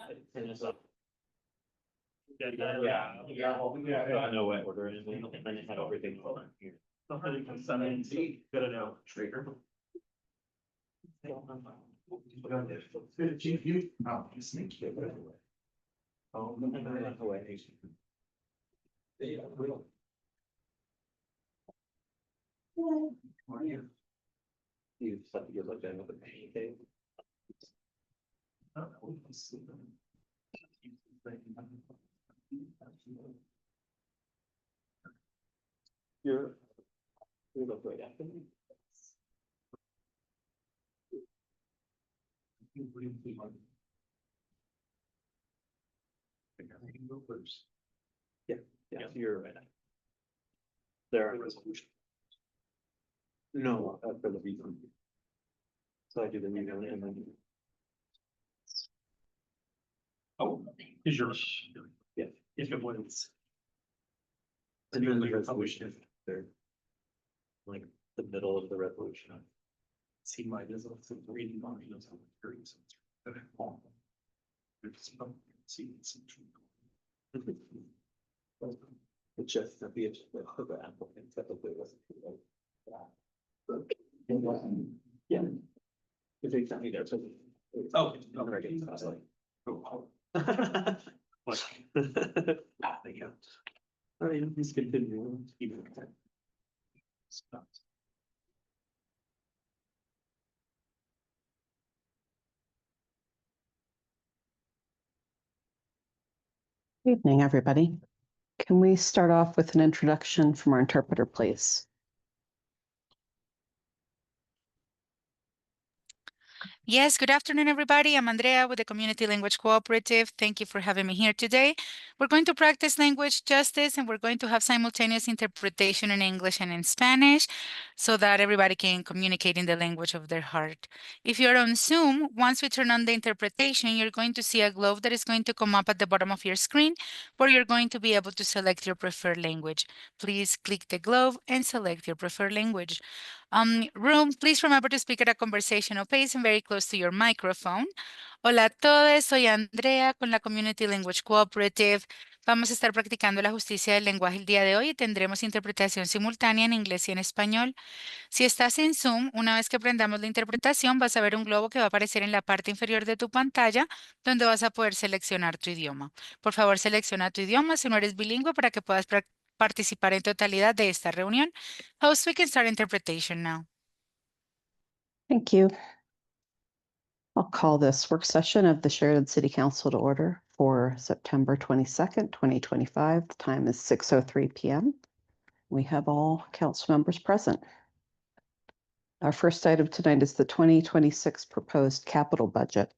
I know what order it is, and then it had everything on here. Gotta know. Trigger. Snake you. Oh, no, way. You just have to get like that with a pancake. You look right after me. Yeah, you're right. There. No, for the reason. So I do the new one and then. Oh, is yours? Yeah. If it was. And then the resolution, they're like the middle of the resolution. See my results of reading on it. Okay. See. It's just the applicant typically wasn't. Yeah. If they sent me there, so. Oh. I mean, he's continuing. Evening, everybody. Can we start off with an introduction from our interpreter, please? Yes, good afternoon, everybody. I'm Andrea with the Community Language Cooperative. Thank you for having me here today. We're going to practice language justice, and we're going to have simultaneous interpretation in English and in Spanish so that everybody can communicate in the language of their heart. If you're on Zoom, once we turn on the interpretation, you're going to see a globe that is going to come up at the bottom of your screen where you're going to be able to select your preferred language. Please click the globe and select your preferred language. Room, please remember to speak at a conversational pace and very close to your microphone. Hola a todos, soy Andrea con la Community Language Cooperative. Vamos a estar practicando la justicia del lenguaje el día de hoy y tendremos interpretación simultánea en inglés y en español. Si estás en Zoom, una vez que aprendamos la interpretación, vas a ver un globo que va a aparecer en la parte inferior de tu pantalla, donde vas a poder seleccionar tu idioma. Por favor, selecciona tu idioma si no eres bilingüe para que puedas participar en totalidad de esta reunión. Host, we can start interpretation now. Thank you. I'll call this work session of the Sheridan City Council to order for September 22nd, 2025. The time is 6:03 p.m. We have all council members present. Our first item tonight is the 2026 proposed capital budget.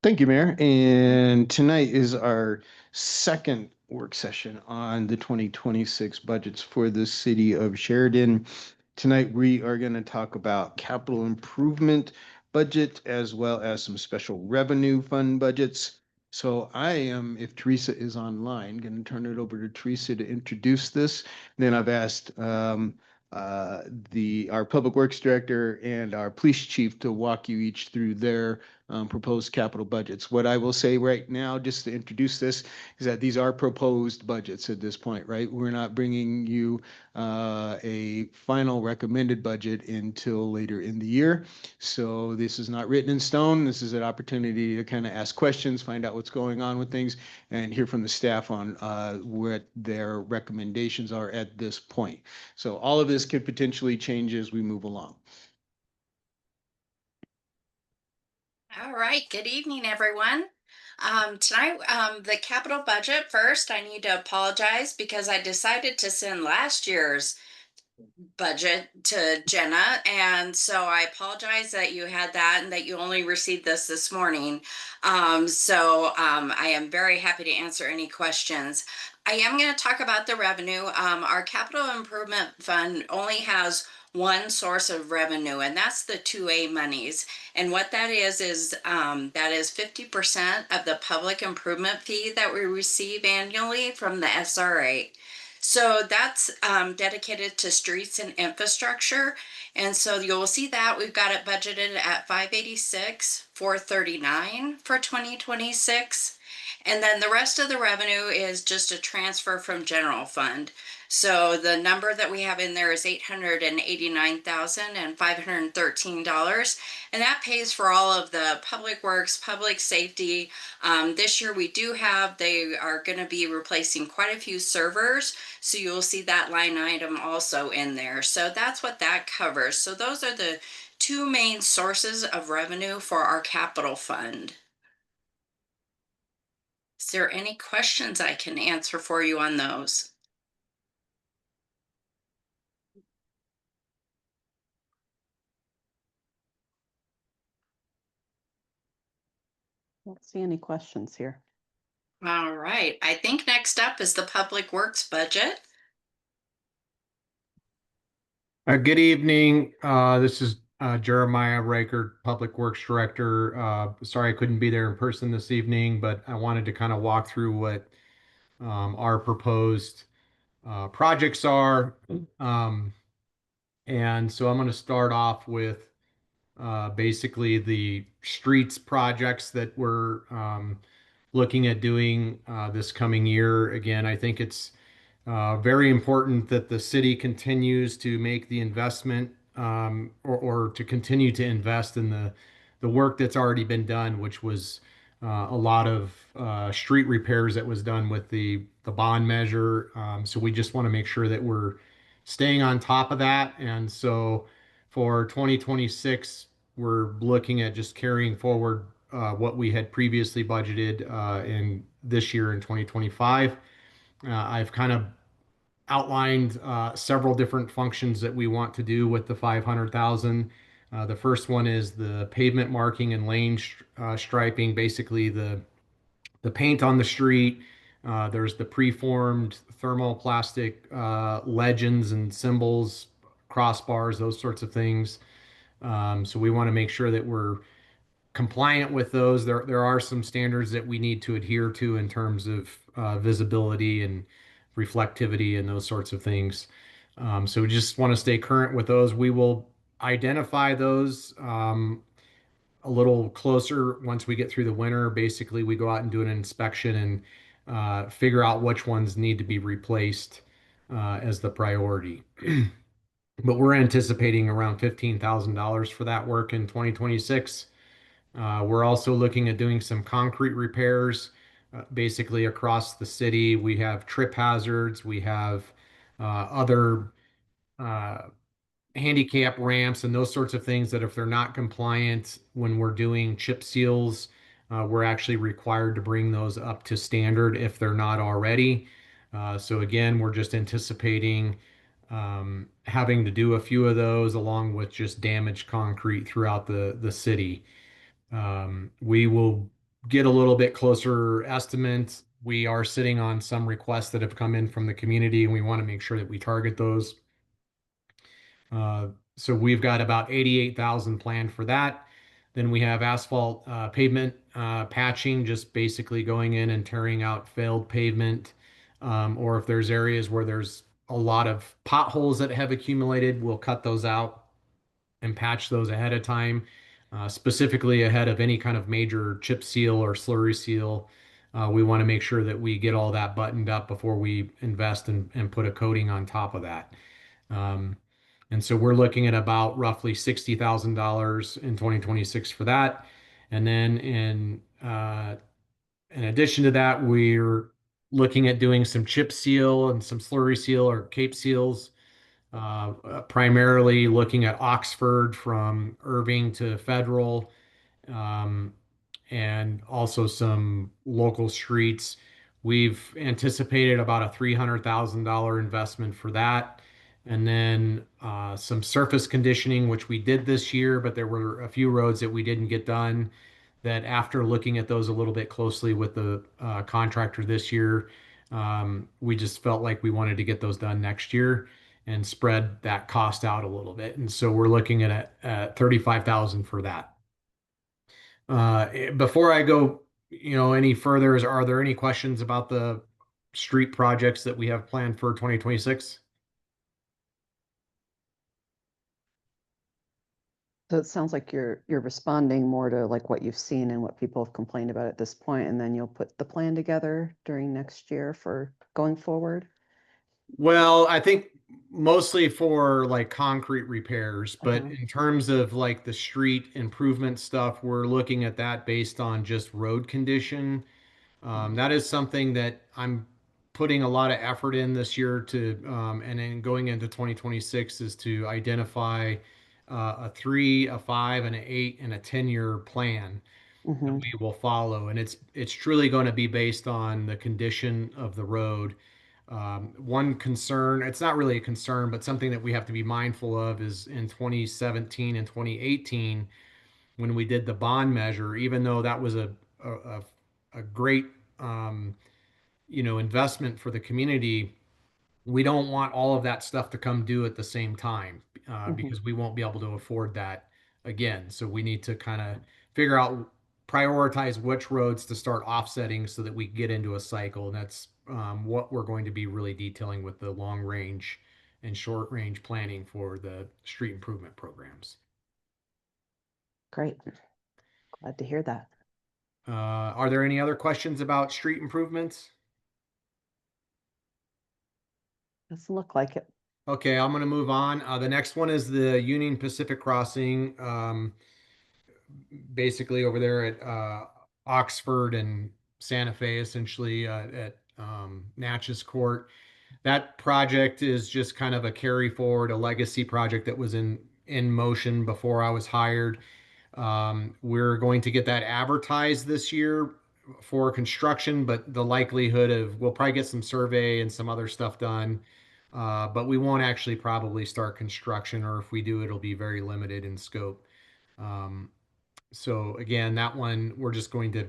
Thank you, Mayor. And tonight is our second work session on the 2026 budgets for the city of Sheridan. Tonight, we are going to talk about capital improvement budget as well as some special revenue fund budgets. So I am, if Teresa is online, going to turn it over to Teresa to introduce this. Then I've asked our public works director and our police chief to walk you each through their proposed capital budgets. What I will say right now, just to introduce this, is that these are proposed budgets at this point, right? We're not bringing you a final recommended budget until later in the year. So this is not written in stone. This is an opportunity to kind of ask questions, find out what's going on with things, and hear from the staff on what their recommendations are at this point. So all of this could potentially change as we move along. All right, good evening, everyone. Tonight, the capital budget first, I need to apologize because I decided to send last year's budget to Jenna. And so I apologize that you had that and that you only received this morning. I am very happy to answer any questions. I am going to talk about the revenue. Our capital improvement fund only has one source of revenue, and that's the 2A monies. And what that is that is 50% of the public improvement fee that we receive annually from the SRA. So that's dedicated to streets and infrastructure. And so you'll see that we've got it budgeted at 586, 439 for 2026. And then the rest of the revenue is just a transfer from general fund. So the number that we have in there is $889,513. And that pays for all of the public works, public safety. This year we do have, they are going to be replacing quite a few servers. So you'll see that line item also in there. So that's what that covers. So those are the two main sources of revenue for our capital fund. Is there any questions I can answer for you on those? Don't see any questions here. All right, I think next up is the Public Works budget. Good evening. This is Jeremiah Raker, Public Works Director. Sorry I couldn't be there in person this evening, but I wanted to kind of walk through what our proposed projects are. And so I'm going to start off with basically the streets projects that we're looking at doing this coming year. Again, I think it's very important that the city continues to make the investment or to continue to invest in the work that's already been done, which was a lot of street repairs that was done with the bond measure. So we just want to make sure that we're staying on top of that. And so for 2026, we're looking at just carrying forward what we had previously budgeted in this year in 2025. I've kind of outlined several different functions that we want to do with the 500,000. The first one is the pavement marking and lane striping, basically the paint on the street. There's the preformed thermoplastic legends and symbols, crossbars, those sorts of things. So we want to make sure that we're compliant with those. There are some standards that we need to adhere to in terms of visibility and reflectivity and those sorts of things. So we just want to stay current with those. We will identify those a little closer once we get through the winter. Basically, we go out and do an inspection and figure out which ones need to be replaced as the priority. But we're anticipating around $15,000 for that work in 2026. We're also looking at doing some concrete repairs basically across the city. We have trip hazards. We have other handicap ramps and those sorts of things that if they're not compliant when we're doing chip seals, we're actually required to bring those up to standard if they're not already. So again, we're just anticipating having to do a few of those along with just damaged concrete throughout the city. We will get a little bit closer estimate. We are sitting on some requests that have come in from the community, and we want to make sure that we target those. So we've got about 88,000 planned for that. Then we have asphalt pavement patching, just basically going in and tearing out failed pavement. Or if there's areas where there's a lot of potholes that have accumulated, we'll cut those out and patch those ahead of time, specifically ahead of any kind of major chip seal or slurry seal. We want to make sure that we get all that buttoned up before we invest and put a coating on top of that. And so we're looking at about roughly $60,000 in 2026 for that. And then in addition to that, we're looking at doing some chip seal and some slurry seal or cape seals, primarily looking at Oxford from Irving to Federal, and also some local streets. We've anticipated about a $300,000 investment for that. And then some surface conditioning, which we did this year, but there were a few roads that we didn't get done that after looking at those a little bit closely with the contractor this year, we just felt like we wanted to get those done next year and spread that cost out a little bit. And so we're looking at $35,000 for that. Before I go, any further, are there any questions about the street projects that we have planned for 2026. So it sounds like you're responding more to like what you've seen and what people have complained about at this point, and then you'll put the plan together during next year for going forward. Well, I think mostly for like concrete repairs, but Uh-huh. in terms of like the street improvement stuff, we're looking at that based on just road condition. That is something that I'm putting a lot of effort in this year to, and then going into 2026 is to identify a 3, a 5, and an 8, and a 10-year plan that Mhm. we will follow. And it's truly going to be based on the condition of the road. One concern, it's not really a concern, but something that we have to be mindful of is in 2017 and 2018, when we did the bond measure, even though that was a, a great, um, investment for the community, we don't want all of that stuff to come due at the same time, Mhm. because we won't be able to afford that again. So we need to kind of figure out, prioritize which roads to start offsetting so that we get into a cycle. And that's what we're going to be really detailing with the long range and short range planning for the street improvement programs. Great. Glad to hear that. Are there any other questions about street improvements? Doesn't look like it. Okay, I'm going to move on. The next one is the Union Pacific Crossing, basically over there at Oxford and Santa Fe, essentially at Natchez Court. That project is just kind of a carry forward, a legacy project that was in motion before I was hired. We're going to get that advertised this year for construction, but the likelihood of we'll probably get some survey and some other stuff done. But we won't actually probably start construction, or if we do, it'll be very limited in scope. So again, that one, we're just going to,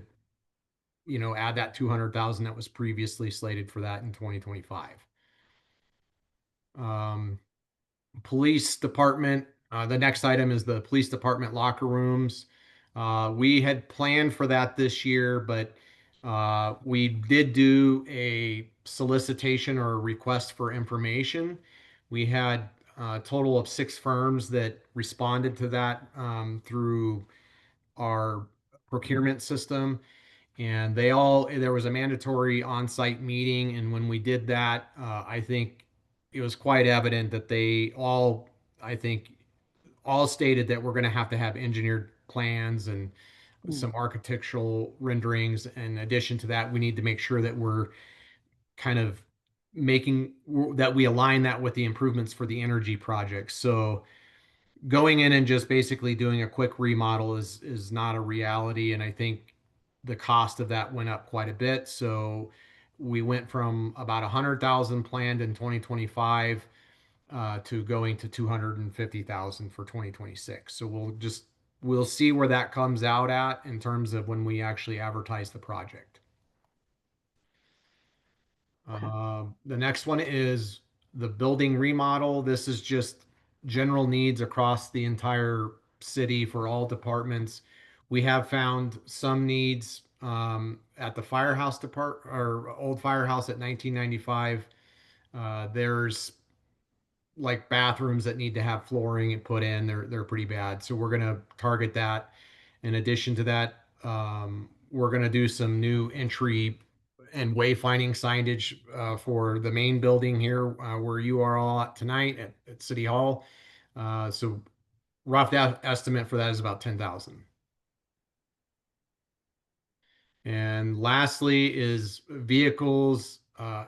add that 200,000 that was previously slated for that in 2025. Police department, the next item is the police department locker rooms. We had planned for that this year, but we did do a solicitation or a request for information. We had a total of 6 firms that responded to that through our procurement system. And there was a mandatory on-site meeting. And when we did that, I think it was quite evident that I think, all stated that we're going to have engineered plans and some architectural renderings. In addition to that, we need to make sure that we're kind of that we align that with the improvements for the energy project. So going in and just basically doing a quick remodel is not a reality. And I think the cost of that went up quite a bit. So we went from about 100,000 planned in 2025 to going to 250,000 for 2026. So we'll see where that comes out at in terms of when we actually advertise the project. The next one is the building remodel. This is just general needs across the entire city for all departments. We have found some needs at the firehouse department, or old firehouse at 1995. There's like bathrooms that need to have flooring and put in. They're pretty bad. So we're gonna target that. In addition to that, we're gonna do some new entry and wayfinding signage for the main building here where you are all at tonight at City Hall. So rough estimate for that is about 10,000. And lastly is vehicles,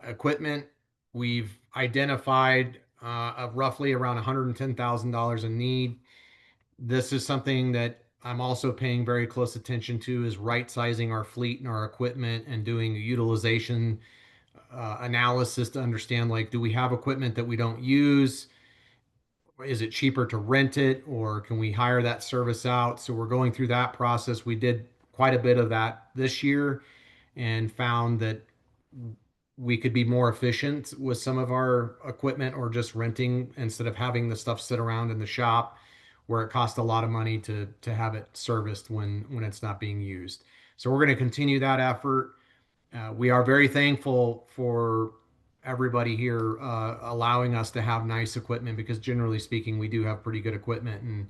equipment. We've identified roughly around $110,000 in need. This is something that I'm also paying very close attention to, is right sizing our fleet and our equipment and doing a utilization analysis to understand, like, do we have equipment that we don't use? Is it cheaper to rent it, or can we hire that service out? So we're going through that process. We did quite a bit of that this year and found that we could be more efficient with some of our equipment, or just renting instead of having the stuff sit around in the shop where it costs a lot of money to have it serviced when it's not being used. So we're going to continue that effort. we are very thankful for everybody here allowing us to have nice equipment because generally speaking, we do have pretty good equipment, and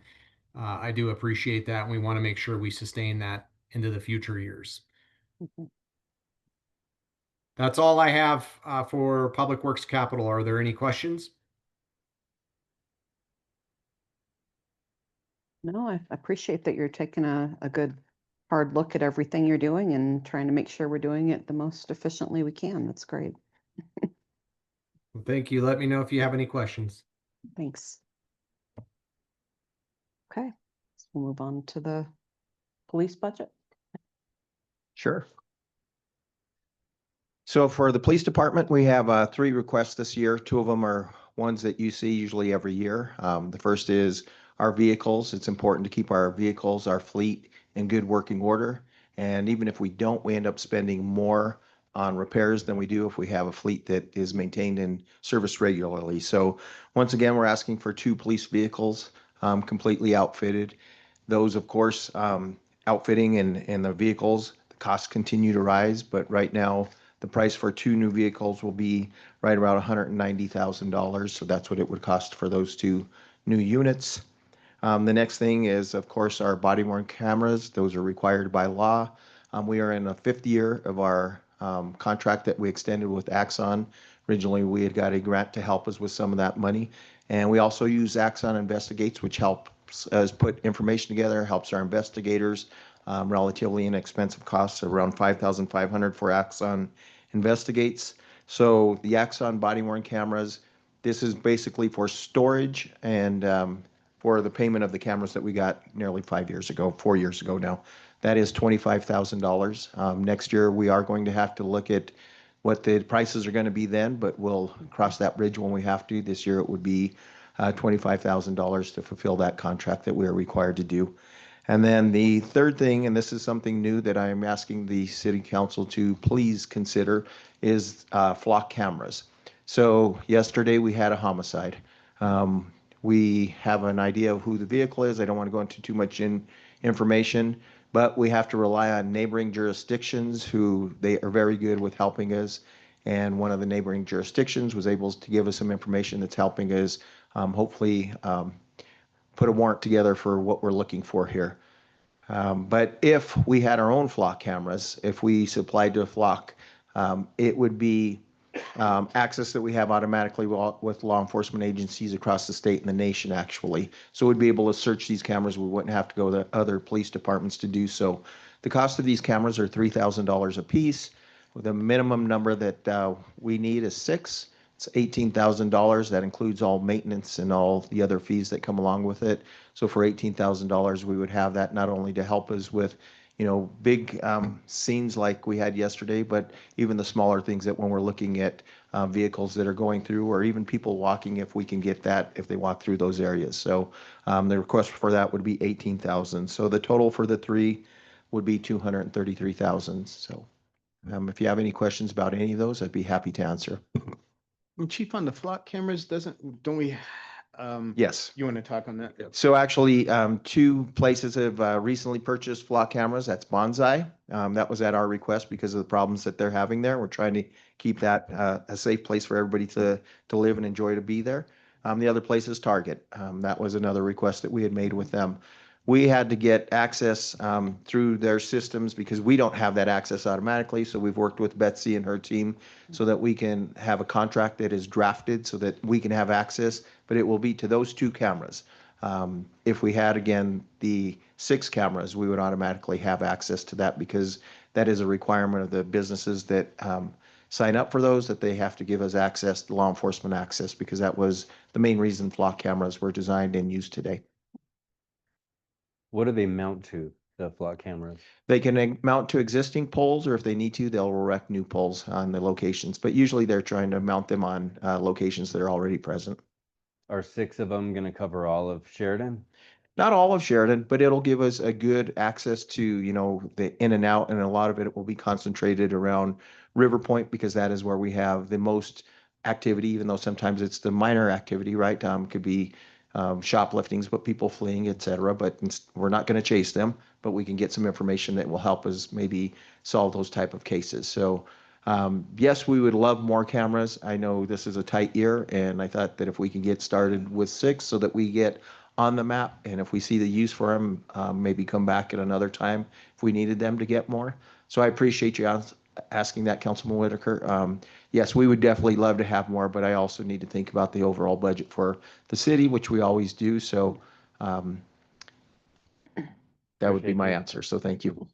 I do appreciate that. And we want to make sure we sustain that into the future years. Mhm. That's all I have for Public Works Capital. Are there any questions? No, I appreciate that you're taking a good hard look at everything you're doing and trying to make sure we're doing it the most efficiently we can. That's great. Well, thank you. Let me know if you have any questions. Thanks. Okay, so we'll move on to the police budget. Sure. So for the police department, we have 3 requests this year. 2 of them are ones that you see usually every year. The first is our vehicles. It's important to keep our vehicles, our fleet in good working order. And even if we don't, we end up spending more on repairs than we do if we have a fleet that is maintained and serviced regularly. So once again, we're asking for 2 police vehicles, completely outfitted. Those, of course, outfitting and the vehicles, the costs continue to rise, but right now the price for 2 new vehicles will be right around $190,000. So that's what it would cost for those 2 new units. The next thing is, of course, our body worn cameras. Those are required by law. We are in the 5th year of our contract that we extended with Axon. Originally, we had got a grant to help us with some of that money. And we also use Axon Investigates, which helps us put information together, helps our investigators, relatively inexpensive costs, around $5,500 for Axon Investigates. So the Axon body worn cameras, this is basically for storage and for the payment of the cameras that we got nearly 4 years ago now. That is $25,000. Next year, we are going to have to look at what the prices are going to be then, but we'll cross that bridge when we have to. This year, it would be $25,000 to fulfill that contract that we are required to do. And then the third thing, and this is something new that I am asking the city council to please consider, is flock cameras. So yesterday we had a homicide. We have an idea of who the vehicle is. I don't want to go into too much information, but we have to rely on neighboring jurisdictions who they are very good with helping us. And one of the neighboring jurisdictions was able to give us some information that's helping us hopefully put a warrant together for what we're looking for here. But if we had our own flock cameras, if we supplied to a flock, it would be access that we have automatically with law enforcement agencies across the state and the nation, actually. So we'd be able to search these cameras. We wouldn't have to go to other police departments to do so. The cost of these cameras are $3,000 a piece. The minimum number that we need is 6. It's $18,000. That includes all maintenance and all the other fees that come along with it. So for $18,000, we would have that not only to help us with, big scenes like we had yesterday, but even the smaller things that when we're looking at vehicles that are going through, or even people walking, if we can get that, if they walk through those areas. So the request for that would be $18,000. So the total for the 3 would be $233,000. So if you have any questions about any of those, I'd be happy to answer. And Chief, on the flock cameras, don't we? Yes. You want to talk on that? So actually, 2 places have recently purchased flock cameras. That's Bonsai. That was at our request because of the problems that they're having there. We're trying to keep that a safe place for everybody to live and enjoy to be there. The other place is Target. That was another request that we had made with them. We had to get access through their systems because we don't have that access automatically. So we've worked with Betsy and her team so that we can have a contract that is drafted so that we can have access, but it will be to those 2 cameras. If we had, again, the 6 cameras, we would automatically have access to that because that is a requirement of the businesses that sign up for those, that they have to give us access, law enforcement access, because that was the main reason flock cameras were designed and used today. What do they mount to, the flock cameras? They can mount to existing poles, or if they need to, they'll erect new poles on the locations. But usually they're trying to mount them on locations that are already present. Are 6 of them going to cover all of Sheridan? Not all of Sheridan, but it'll give us a good access to, the in and out, and a lot of it will be concentrated around River Point because that is where we have the most activity, even though sometimes it's the minor activity, right? Could be shopliftings, but people fleeing, et cetera. But we're not going to chase them, but we can get some information that will help us maybe solve those type of cases. So yes, we would love more cameras. I know this is a tight year, and I thought that if we can get started with 6 so that we get on the map, and if we see the use for them, maybe come back at another time if we needed them to get more. So I appreciate you asking that, Councilman Whitaker. Yes, we would definitely love to have more, but I also need to think about the overall budget for the city, which we always do. So that would be my answer. So thank you.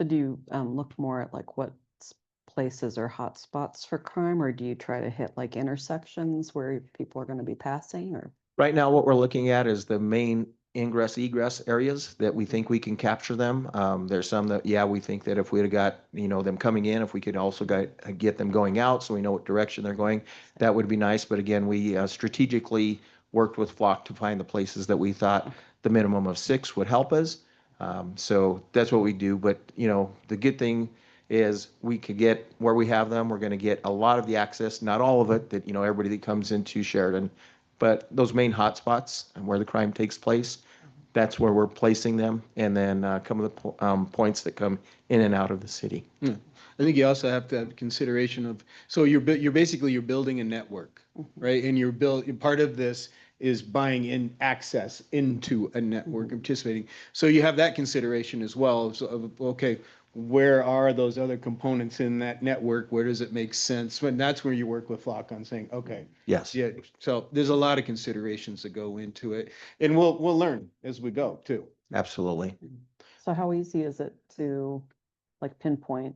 So do you look more at like what places are hot spots for crime, or do you try to hit like intersections where people are going to be passing, or? Right now, what we're looking at is the main ingress egress areas that we think we can capture them. There's some that, yeah, we think that if we'd have got, them coming in, if we could also get them going out so we know what direction they're going, that would be nice. But again, we strategically worked with Flock to find the places that we thought the minimum of 6 would help us. So that's what we do. But, the good thing is we could get where we have them. We're going to get a lot of the access, not all of it, that, everybody that comes into Sheridan, but those main hotspots and where the crime takes place, that's where we're placing them. And then some of the points that come in and out of the city. I think you also have to have consideration of, so you're building a network, right? And part of this is buying in access into a network and participating. So you have that consideration as well. So, okay, where are those other components in that network? Where does it make sense? And that's where you work with Flock on saying, okay. Yes. Yeah. So there's a lot of considerations that go into it, and we'll learn as we go too. Absolutely. So how easy is it to like pinpoint,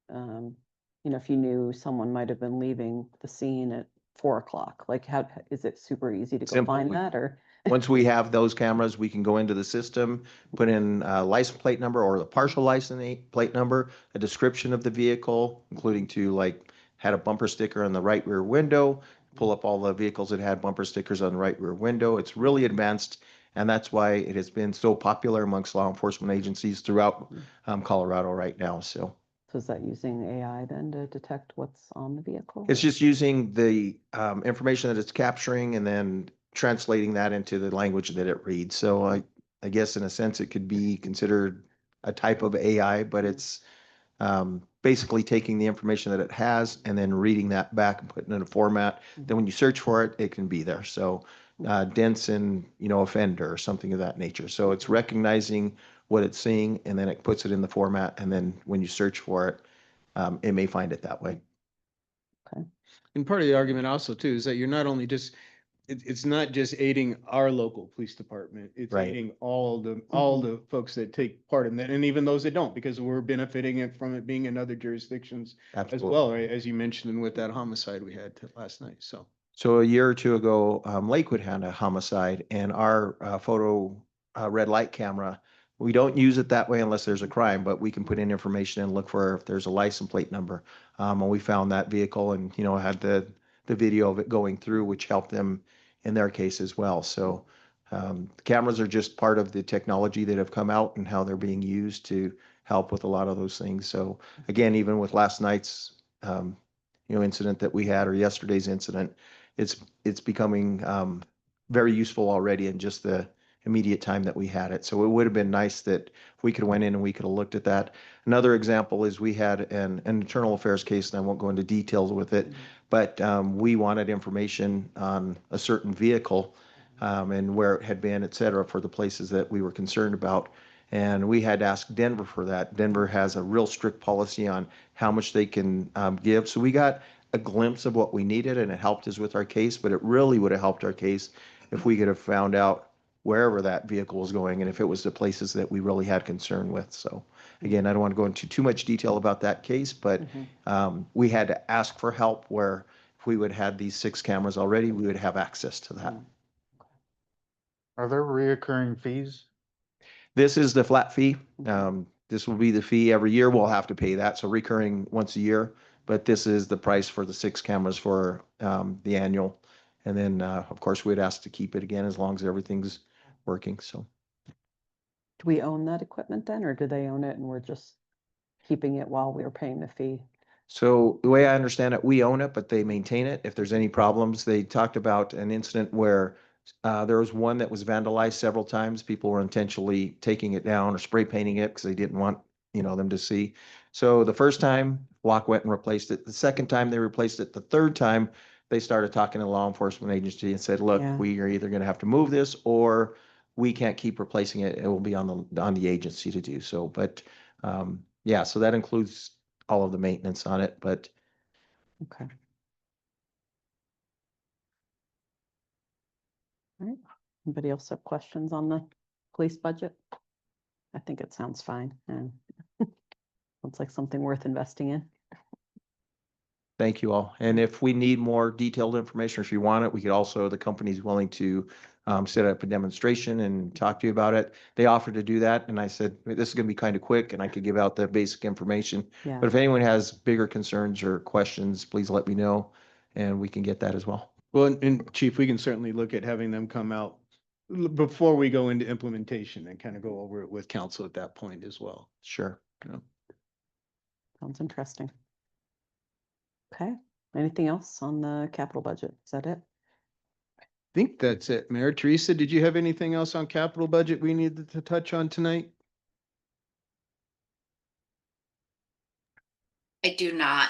if you knew someone might have been leaving the scene at 4 o'clock, like how, is it super easy to go Simple. find that, or? Once we have those cameras, we can go into the system, put in a license plate number or the partial license plate number, a description of the vehicle, including had a bumper sticker on the right rear window, pull up all the vehicles that had bumper stickers on the right rear window. It's really advanced, and that's why it has been so popular amongst law enforcement agencies throughout Colorado right now. So is that using AI then to detect what's on the vehicle? it's just using the information that it's capturing and then translating that into the language that it reads. So I guess in a sense it could be considered a type of AI, but it's basically taking the information that it has and then reading that back and putting it in a format. Then when you search for it, it can be there. So dense and, offender or something of that nature. So it's recognizing what it's seeing and then it puts it in the format. And then when you search for it, it may find it that way. Okay. And part of the argument also too is that you're not only just, it's not just aiding our local police department, it's Right. aiding all the folks that take part in that, and even those that don't, because we're benefiting from it being in other jurisdictions as well, right? As you mentioned with that homicide we had last night, so. So a year or two ago, Lakewood had a homicide, and our photo red light camera, we don't use it that way unless there's a crime, but we can put in information and look for if there's a license plate number. And we found that vehicle and, had the video of it going through, which helped them in their case as well. So cameras are just part of the technology that have come out and how they're being used to help with a lot of those things. So again, even with last night's, incident that we had, or yesterday's incident, it's becoming very useful already in just the immediate time that we had it. So it would have been nice that if we could have went in and we could have looked at that. Another example is we had an internal affairs case, and I won't go into details with it, but we wanted information on a certain vehicle and where it had been, et cetera, for the places that we were concerned about. And we had to ask Denver for that. Denver has a real strict policy on how much they can give. So we got a glimpse of what we needed, and it helped us with our case, but it really would have helped our case if we could have found out wherever that vehicle was going and if it was the places that we really had concern with. So again, I don't want to go into too much detail about that case, but we had to ask for help where if we would have had these 6 cameras already, we would have access to that. Are there reoccurring fees? This is the flat fee. This will be the fee every year. We'll have to pay that. So recurring once a year, but this is the price for the 6 cameras for the annual. And then, of course, we'd ask to keep it again as long as everything's working. So Do we own that equipment then, or do they own it and we're just keeping it while we're paying the fee? So the way I understand it, we own it, but they maintain it. If there's any problems, they talked about an incident where There was one that was vandalized several times. People were intentionally taking it down or spray painting it because they didn't want, them to see. So the first time, Flock went and replaced it. The second time they replaced it. The third time, they started talking to law enforcement agency and said, look, Yeah. we are either going to have to move this or we can't keep replacing it. It will be on the agency to do so. But yeah, so that includes all of the maintenance on it. But Okay. All right. Anybody else have questions on the police budget? I think it sounds fine and looks like something worth investing in. thank you all. And if we need more detailed information, or if you want it, we could also, the company's willing to set up a demonstration and talk to you about it. They offered to do that. And I said, this is going to be kind of quick and I could give out the basic information. Yeah. But if anyone has bigger concerns or questions, please let me know and we can get that as well. Well, and Chief, we can certainly look at having them come out before we go into implementation and kind of go over it with council at that point as well. Sure. Sounds interesting. Okay. Anything else on the capital budget? Is that it? I think that's it. Mayor Teresa, did you have anything else on capital budget we needed to touch on tonight? I do not.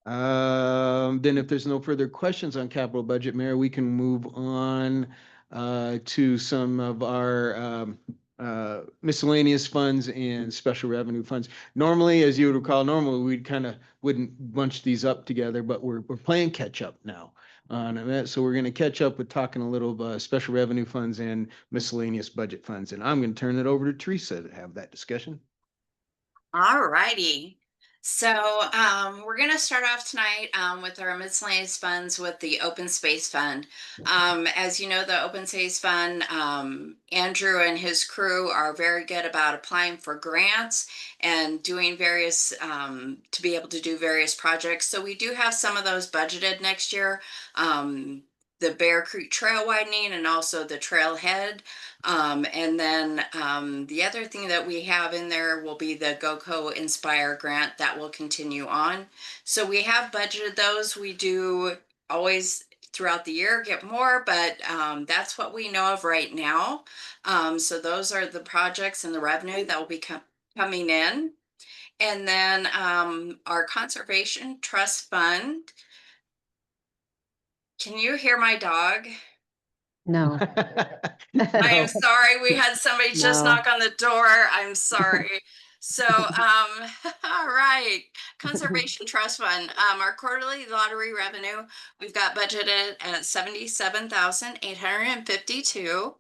Then if there's no further questions on capital budget, Mayor, we can move on to some of our miscellaneous funds and special revenue funds. Normally, as you would recall, normally we kind of wouldn't bunch these up together, but we're playing catch up now on it. So we're going to catch up with talking a little about special revenue funds and miscellaneous budget funds. And I'm going to turn it over to Teresa to have that discussion. All righty. So we're going to start off tonight with our miscellaneous funds with the Open Space Fund. As you know, the Open Space Fund, Andrew and his crew are very good about applying for grants and doing various, to be able to do various projects. So we do have some of those budgeted next year. The Bear Creek Trail widening and also the trailhead. And then the other thing that we have in there will be the GoCo Inspire grant that will continue on. So we have budgeted those. We do always throughout the year get more, but that's what we know of right now. So those are the projects and the revenue that will be coming in. And then our Conservation Trust Fund. Can you hear my dog? No. I am sorry. We had somebody just No. knock on the door. I'm sorry. So, all right. Conservation Trust Fund. Our quarterly lottery revenue, we've got budgeted at 77,852.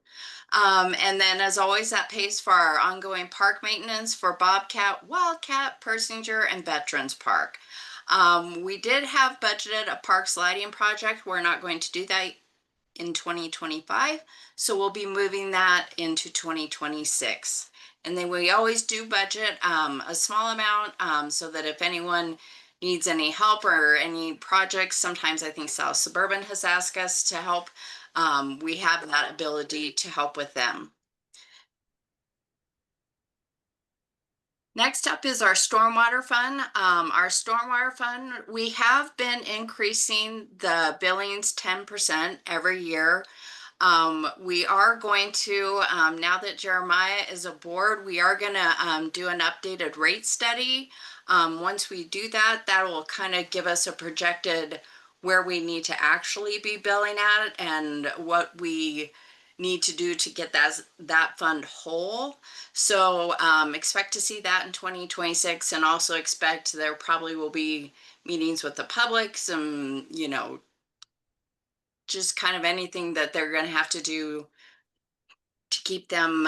And then as always, that pays for our ongoing park maintenance for Bobcat, Wildcat, Persinger, and Veterans Park. We did have budgeted a park sliding project. We're not going to do that in 2025. So we'll be moving that into 2026. And then we always do budget a small amount so that if anyone needs any help or any projects, sometimes I think South Suburban has asked us to help. We have that ability to help with them. Next up is our stormwater fund. Our stormwater fund, we have been increasing the billings 10% every year. We are going to, now that Jeremiah is aboard, we are going to do an updated rate study. Once we do that, that will kind of give us a projected where we need to actually be billing at and what we need to do to get that fund whole. So expect to see that in 2026, and also expect there probably will be meetings with the public, some, just kind of anything that they're going to have to do to keep them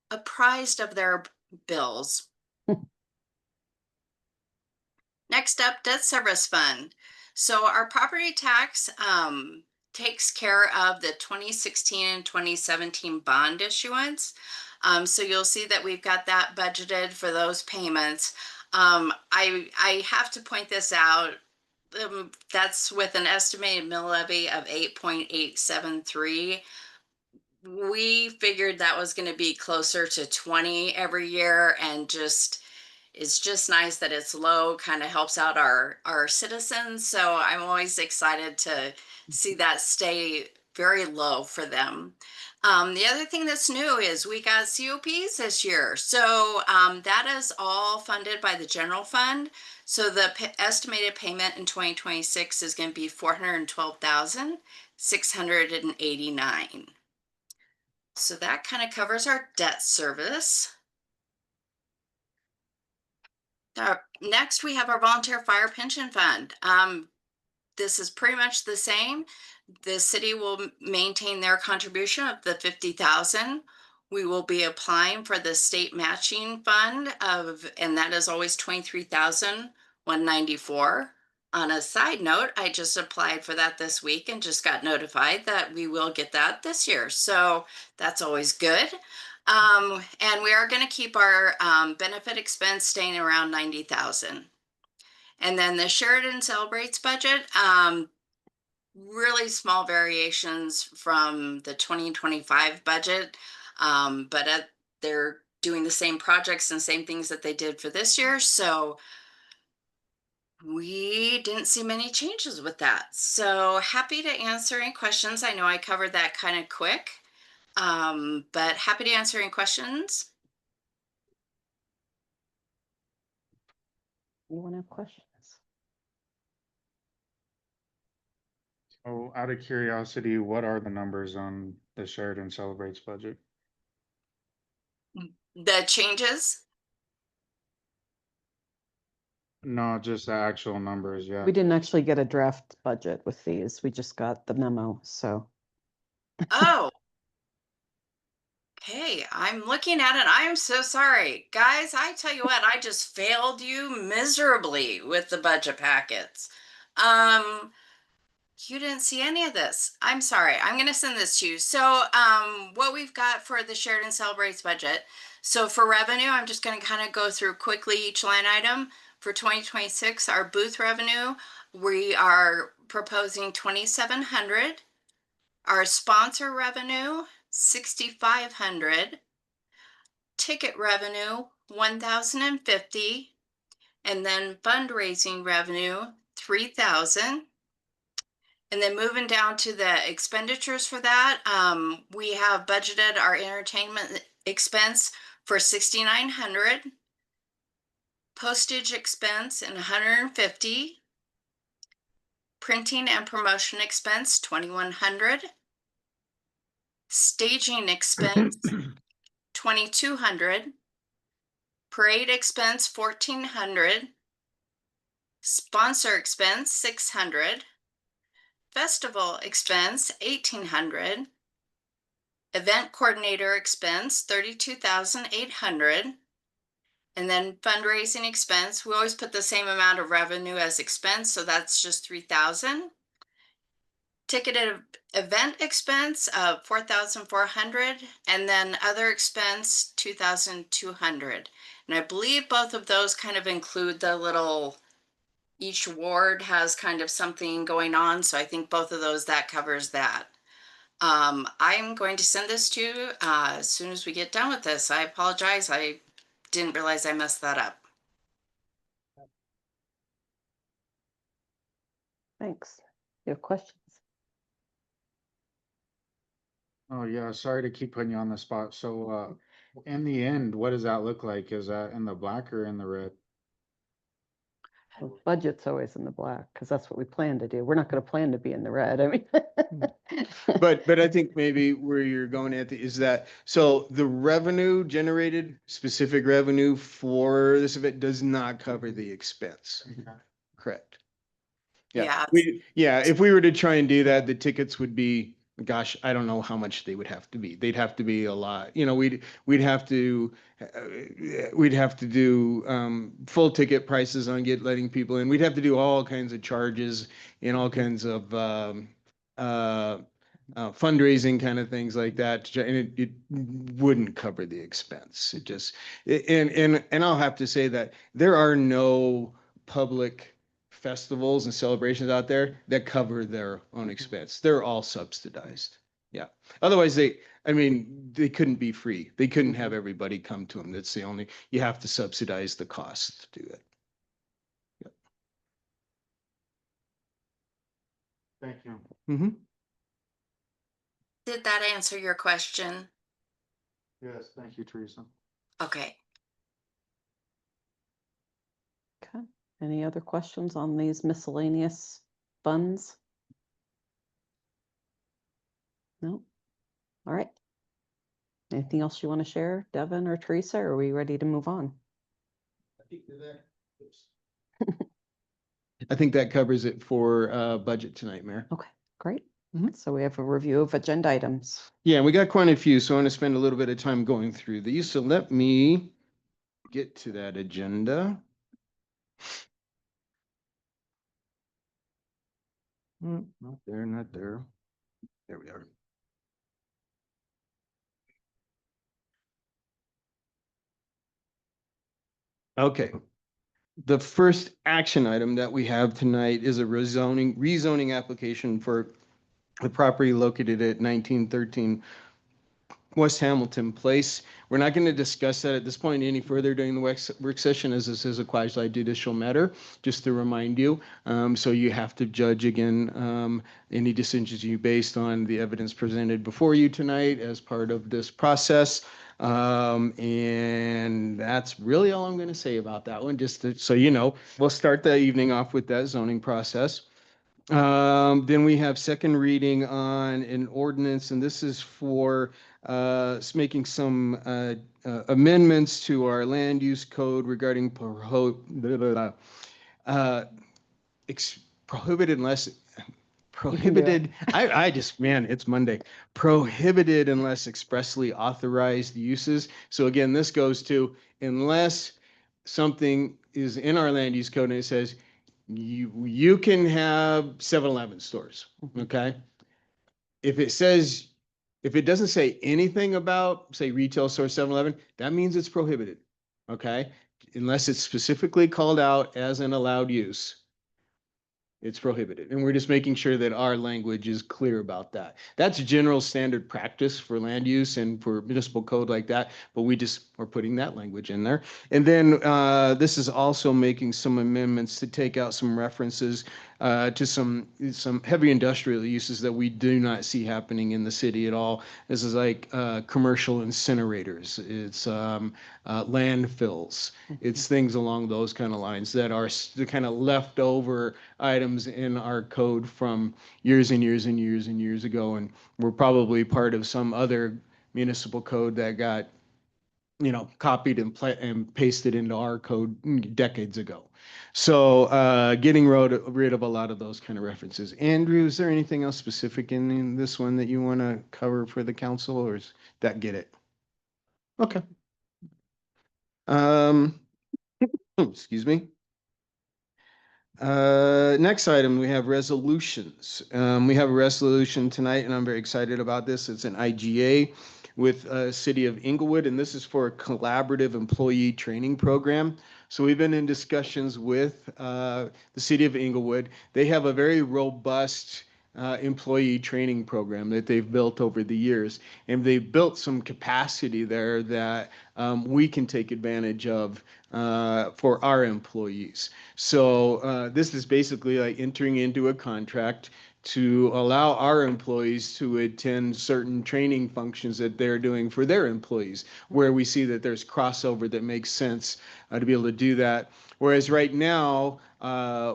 apprised of their bills. Next up, debt service fund. So our property tax takes care of the 2016 and 2017 bond issuance. So you'll see that we've got that budgeted for those payments. I have to point this out. That's with an estimated mill levy of 8.873. We figured that was going to be closer to 20 every year, and just it's just nice that it's low, kind of helps out our citizens. So I'm always excited to see that stay very low for them. The other thing that's new is we got COPs this year. So that is all funded by the general fund. So the estimated payment in 2026 is going to be $412,689. So that kind of covers our debt service. Next, we have our volunteer fire pension fund. This is pretty much the same. The city will maintain their contribution of the 50,000. We will be applying for the state matching fund and that is always 23,194. On a side note, I just applied for that this week and just got notified that we will get that this year. So that's always good. And we are going to keep our benefit expense staying around 90,000. And then the Sheridan Celebrates budget, really small variations from the 2025 budget, but they're doing the same projects and same things that they did for this year. So we didn't see many changes with that. So happy to answer any questions. I know I covered that kind of quick, but happy to answer any questions. Anyone have questions? So out of curiosity, what are the numbers on the Sheridan Celebrates budget? The changes? No, just the actual numbers, yeah. We didn't actually get a draft budget with these. We just got the memo, so. Oh. Okay, I'm looking at it. I'm so sorry. Guys, I tell you what, I just failed you miserably with the budget packets. You didn't see any of this. I'm sorry. I'm going to send this to you. So, what we've got for the Sheridan Celebrates budget. So for revenue, I'm just going to kind of go through quickly each line item. For 2026, our booth revenue, we are proposing 2,700. Our sponsor revenue, 6,500. Ticket revenue, 1,050. And then fundraising revenue, 3,000. And then moving down to the expenditures for that, we have budgeted our entertainment expense for 6,900, postage expense in 150, printing and promotion expense 2,100, staging expense 2,200, parade expense 1,400, sponsor expense 600. Festival expense, 1,800. Event coordinator expense, 32,800. And then fundraising expense, we always put the same amount of revenue as expense, so that's just 3,000. Ticketed event expense of 4,400, and then other expense, 2,200. And I believe both of those kind of include the little, each ward has kind of something going on. So I think both of those, that covers that. I'm going to send this to you as soon as we get done with this. I apologize. I didn't realize I messed that up. Thanks. You have questions? Oh, yeah, sorry to keep putting you on the spot. So, in the end, what does that look like? Is that in the black or in the red? Well, budget's always in the black because that's what we plan to do. We're not going to plan to be in the red. I mean. But I think maybe where you're going at is that, so the revenue generated, specific revenue for this event does not cover the expense. Correct. Yeah. If we were to try and do that, the tickets would be, gosh, I don't know how much they would have to be. They'd have to be a lot. You know, we'd have to do full ticket prices on letting people in. We'd have to do all kinds of charges and all kinds of fundraising kind of things like that, and it wouldn't cover the expense. It just and I'll have to say that there are no public festivals and celebrations out there that cover their own expense. They're all subsidized. Yeah. Otherwise, I mean, they couldn't be free. They couldn't have everybody come to them. That's the only, you have to subsidize the cost to do it. Thank you. Mm-hmm. Did that answer your question? Yes, thank you, Teresa. Okay. Okay. Any other questions on these miscellaneous funds? No? All right. Anything else you want to share, Devin or Teresa? Or are we ready to move on? I think that covers it for budget tonight, Mayor. Okay, great. Mhm. So we have a review of agenda items. Yeah, we got quite a few, so I want to spend a little bit of time going through these. So let me get to that agenda. Not there, not there. There we are. Okay. The first action item that we have tonight is a rezoning application for the property located at 1913 West Hamilton Place. We're not going to discuss that at this point any further during the work session, as this is a quasi judicial matter, just to remind you. So you have to judge again any decisions you based on the evidence presented before you tonight as part of this process. And that's really all I'm going to say about that one, just so you know. We'll start the evening off with that zoning process. Then we have second reading on an ordinance, and this is for making some amendments to our land use code regarding prohibited unless prohibited. I just, man, it's Monday. Prohibited unless expressly authorized uses. So again, this goes to unless something is in our land use code and it says you can have 7-Eleven stores, okay? If it doesn't say anything about, say, retail store 7-Eleven, that means it's prohibited, okay? Unless it's specifically called out as an allowed use, it's prohibited. And we're just making sure that our language is clear about that. That's general standard practice for land use and for municipal code like that, but we just are putting that language in there. And then this is also making some amendments to take out some references to some heavy industrial uses that we do not see happening in the city at all. This is like commercial incinerators. It's landfills. It's things along those kind of lines that are the kind of leftover items in our code from years and years and years and years ago. And we're probably part of some other municipal code that got, copied and pasted into our code decades ago. So getting rid of a lot of those kind of references. Andrew, is there anything else specific in this one that you want to cover for the council, or is that get it? Okay. Excuse me. Next item, we have resolutions. We have a resolution tonight, and I'm very excited about this. It's an IGA with City of Inglewood, and this is for a collaborative employee training program. So we've been in discussions with the City of Inglewood. They have a very robust employee training program that they've built over the years, and they've built some capacity there that we can take advantage of for our employees. So this is basically like entering into a contract to allow our employees to attend certain training functions that they're doing for their employees, where we see that there's crossover that makes sense to be able to do that. Whereas right now,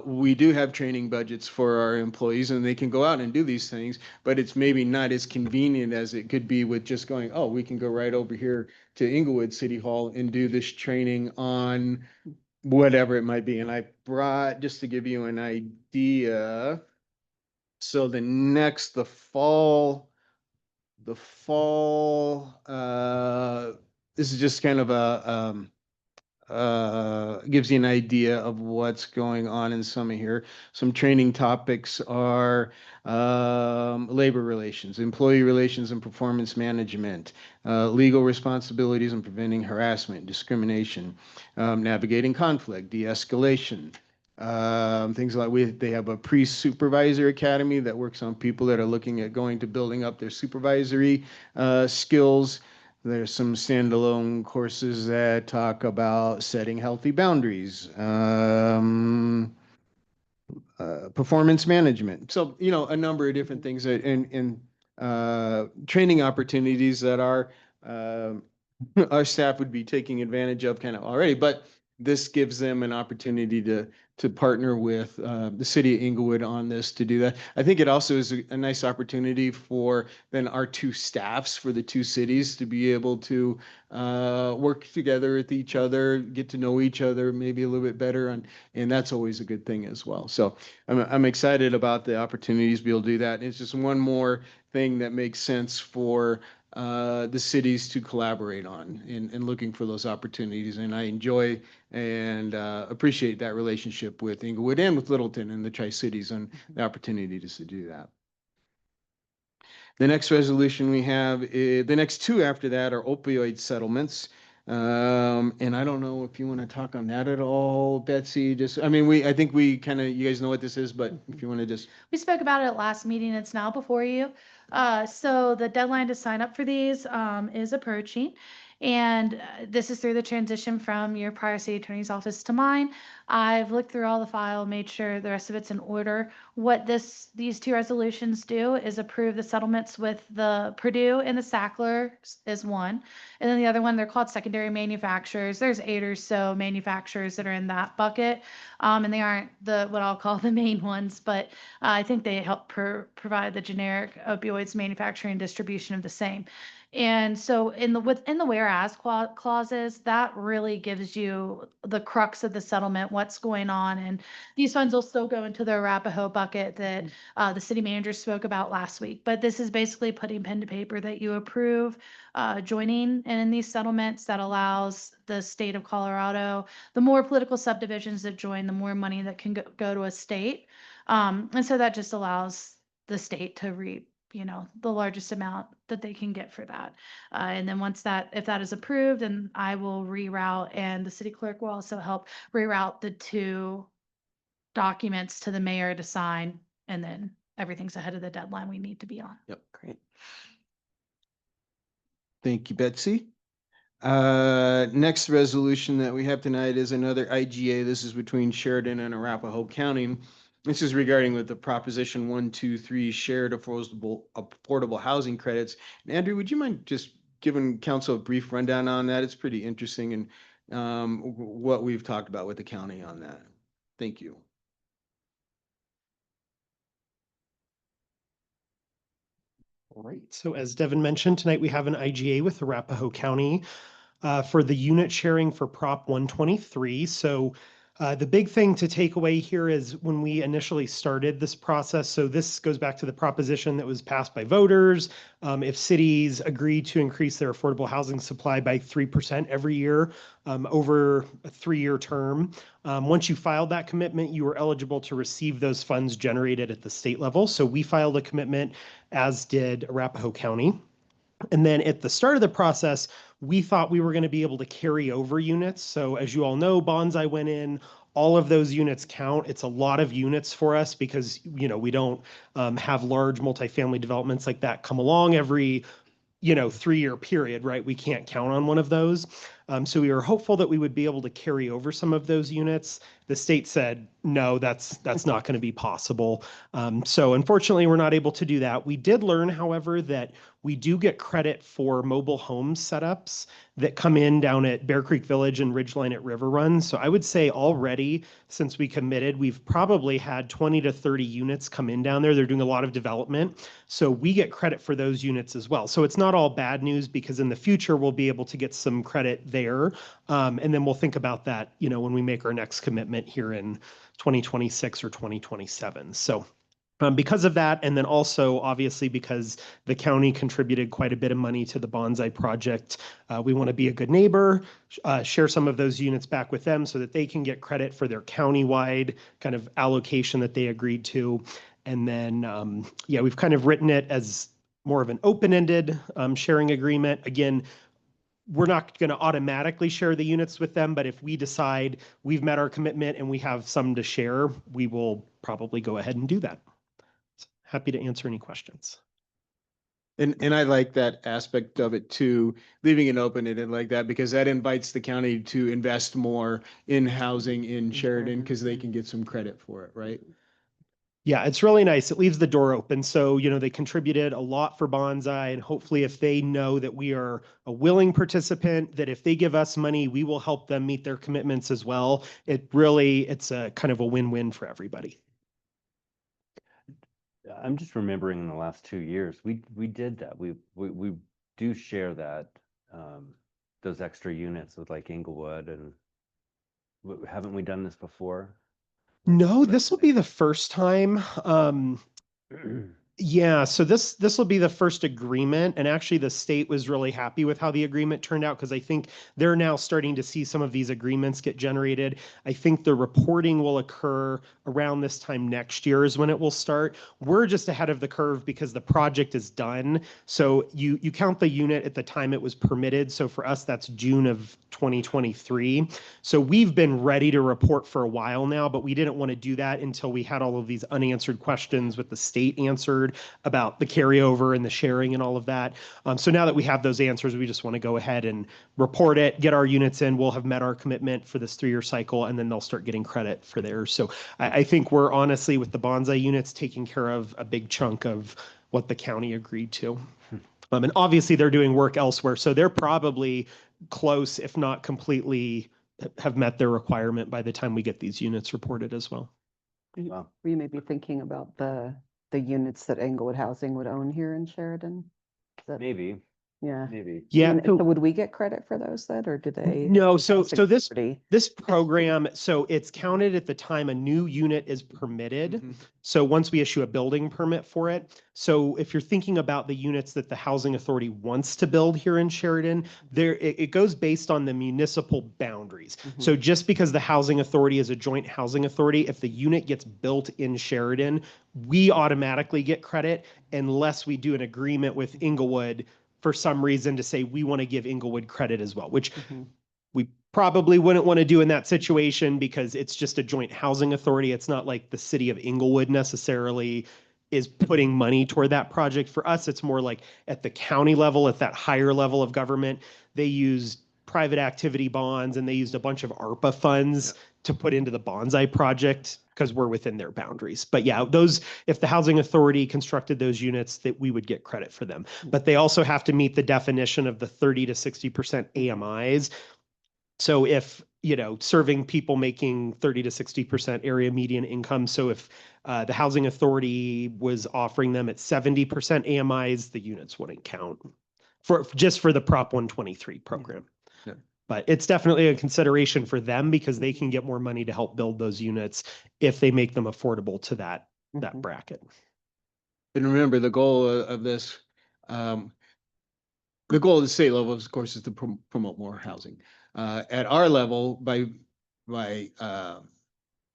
we do have training budgets for our employees and they can go out and do these things, but it's maybe not as convenient as it could be with just going, oh, we can go right over here to Inglewood City Hall and do this training on whatever it might be. And I brought, just to give you an idea, so the fall, this is just kind of gives you an idea of what's going on in some of here. Some training topics are labor relations, employee relations and performance management, legal responsibilities and preventing harassment, discrimination, navigating conflict, de-escalation, things like they have a pre-supervisor academy that works on people that are looking at going to building up their supervisory skills. There's some standalone courses that talk about setting healthy boundaries, performance management. So, a number of different things and training opportunities that our staff would be taking advantage of kind of already, but this gives them an opportunity to partner with the city of Inglewood on this to do that. I think it also is a nice opportunity for then our two staffs for the two cities to be able to work together with each other, get to know each other maybe a little bit better, and that's always a good thing as well. So I'm excited about the opportunities to be able to do that. It's just one more thing that makes sense for the cities to collaborate on in looking for those opportunities. And I enjoy and appreciate that relationship with Inglewood and with Littleton and the Tri-Cities and the opportunity to do that. The next resolution we have, the next two after that are opioid settlements. And I don't know if you want to talk on that at all, Betsy. I think we kind of, you guys know what this is, but if you want to just. We spoke about it at last meeting. It's now before you. So the deadline to sign up for these is approaching. And this is through the transition from your prior city attorney's office to mine. I've looked through all the file, made sure the rest of it's in order. What these two resolutions do is approve the settlements with the Purdue and the Sackler is one. And then the other one, they're called secondary manufacturers. There's 8 or so manufacturers that are in that bucket. And they aren't what I'll call the main ones, but I think they help provide the generic opioids manufacturing and distribution of the same. And so within the whereas clauses, that really gives you the crux of the settlement, what's going on. And these funds will still go into the Arapahoe bucket that the city manager spoke about last week. But this is basically putting pen to paper that you approve joining in these settlements that allows the state of Colorado, the more political subdivisions that join, the more money that can go to a state. And so that just allows the state to reap the largest amount that they can get for that. And then if that is approved, then I will reroute, and the city clerk will also help reroute the 2 documents to the mayor to sign, and then everything's ahead of the deadline we need to be on. Yep. Great. Thank you, Betsy. Next resolution that we have tonight is another IGA. This is between Sheridan and Arapahoe County. This is regarding with the Proposition 123 shared affordable housing credits. And Andrew, would you mind just giving council a brief rundown on that? It's pretty interesting and what we've talked about with the county on that. Thank you. All right, so as Devin mentioned, tonight we have an IGA with Arapahoe County for the unit sharing for Prop 123. So the big thing to take away here is when we initially started this process, so this goes back to the proposition that was passed by voters. If cities agree to increase their affordable housing supply by 3% every year over a 3-year term, once you filed that commitment, you were eligible to receive those funds generated at the state level. So we filed a commitment, as did Arapahoe County. And then at the start of the process, we thought we were going to be able to carry over units. So as you all know, Bonsai went in, all of those units count. It's a lot of units for us because, we don't have large multifamily developments like that come along every 3-year period, right? We can't count on one of those. So we were hopeful that we would be able to carry over some of those units. The state said, no, that's not going to be possible. So unfortunately, we're not able to do that. We did learn, however, that we do get credit for mobile home setups that come in down at Bear Creek Village and Ridgeline at River Run. So I would say already, since we committed, we've probably had 20 to 30 units come in down there. They're doing a lot of development. So we get credit for those units as well. So it's not all bad news because in the future, we'll be able to get some credit there. And then we'll think about that, when we make our next commitment here in 2026 or 2027. So because of that, and then also obviously because the county contributed quite a bit of money to the Bonsai project, we want to be a good neighbor, share some of those units back with them so that they can get credit for their countywide kind of allocation that they agreed to. And then, we've kind of written it as more of an open-ended sharing agreement. Again, we're not going to automatically share the units with them, but if we decide we've met our commitment and we have some to share, we will probably go ahead and do that. Happy to answer any questions. And I like that aspect of it too, leaving it open and like that, because that invites the county to invest more in housing in Sheridan, because they can get some credit for it, right? Yeah, it's really nice. It leaves the door open. So, they contributed a lot for Bonsai, and hopefully if they know that we are a willing participant, that if they give us money, we will help them meet their commitments as well. It's a kind of a win-win for everybody. I'm just remembering in the last 2 years, we did that. We do share that, those extra units with like Inglewood, and haven't we done this before? No, this will be the first time. Yeah, so this will be the first agreement, and actually the state was really happy with how the agreement turned out, because I think they're now starting to see some of these agreements get generated. I think the reporting will occur around this time next year is when it will start. We're just ahead of the curve because the project is done. So you count the unit at the time it was permitted. So for us, that's June of 2023. So we've been ready to report for a while now, but we didn't want to do that until we had all of these unanswered questions with the state answered about the carryover and the sharing and all of that. So now that we have those answers, we just want to go ahead and report it, get our units in. We'll have met our commitment for this 3-year cycle, and then they'll start getting credit for theirs. So I think we're honestly, with the Bonsai units, taking care of a big chunk of what the county agreed to. And obviously they're doing work elsewhere, so they're probably close, if not completely, have met their requirement by the time we get these units reported as well. Wow. We may be thinking about the units that Englewood Housing would own here in Sheridan. Is that- Maybe, Yeah. maybe. Yeah. And so would we get credit for those then, or do they? No, so this Security? this program, so it's counted at the time a new unit is permitted. So once we issue a building permit for it. So if you're thinking about the units that the Housing Authority wants to build here in Sheridan, it goes based on the municipal boundaries. So just because the Housing Authority is a joint housing authority, if the unit gets built in Sheridan, we automatically get credit unless we do an agreement with Inglewood for some reason to say we want to give Inglewood credit as well, which we probably wouldn't want to do in that situation because it's just a joint housing authority. It's not like the city of Inglewood necessarily is putting money toward that project. For us, it's more like at the county level, at that higher level of government, they use private activity bonds and they used a bunch of ARPA funds to put into the Bonsai project because we're within their boundaries. But yeah, those, if the housing authority constructed those units, that we would get credit for them. But they also have to meet the definition of the 30 to 60% AMIs. So if, serving people making 30 to 60% area median income. So if the housing authority was offering them at 70% AMIs, the units wouldn't count for the Prop 123 program. Yeah. But it's definitely a consideration for them because they can get more money to help build those units if they make them affordable to that bracket. And remember, the goal of this, the goal of the state level, of course, is to promote more housing. At our level, by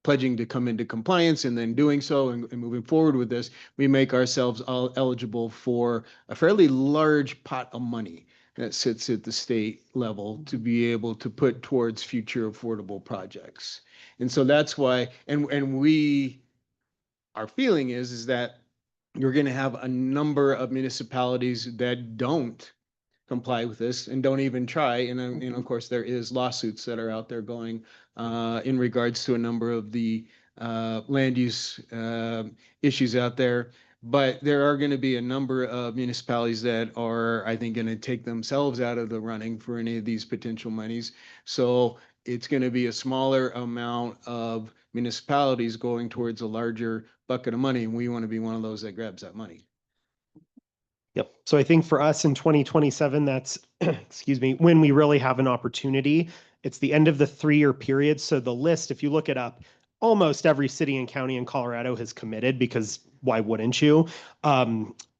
pledging to come into compliance and then doing so and moving forward with this, we make ourselves all eligible for a fairly large pot of money that sits at the state level to be able to put towards future affordable projects. And so that's why, and our feeling is that you're going to have a number of municipalities that don't comply with this and don't even try. And of course, there is lawsuits that are out there going in regards to a number of the land use issues out there. But there are going to be a number of municipalities that are, I think, going to take themselves out of the running for any of these potential monies. So it's going to be a smaller amount of municipalities going towards a larger bucket of money. And we want to be one of those that grabs that money. Yep. So I think for us in 2027, that's, excuse me, when we really have an opportunity. It's the end of the 3-year period. So the list, if you look it up, almost every city and county in Colorado has committed, because why wouldn't you?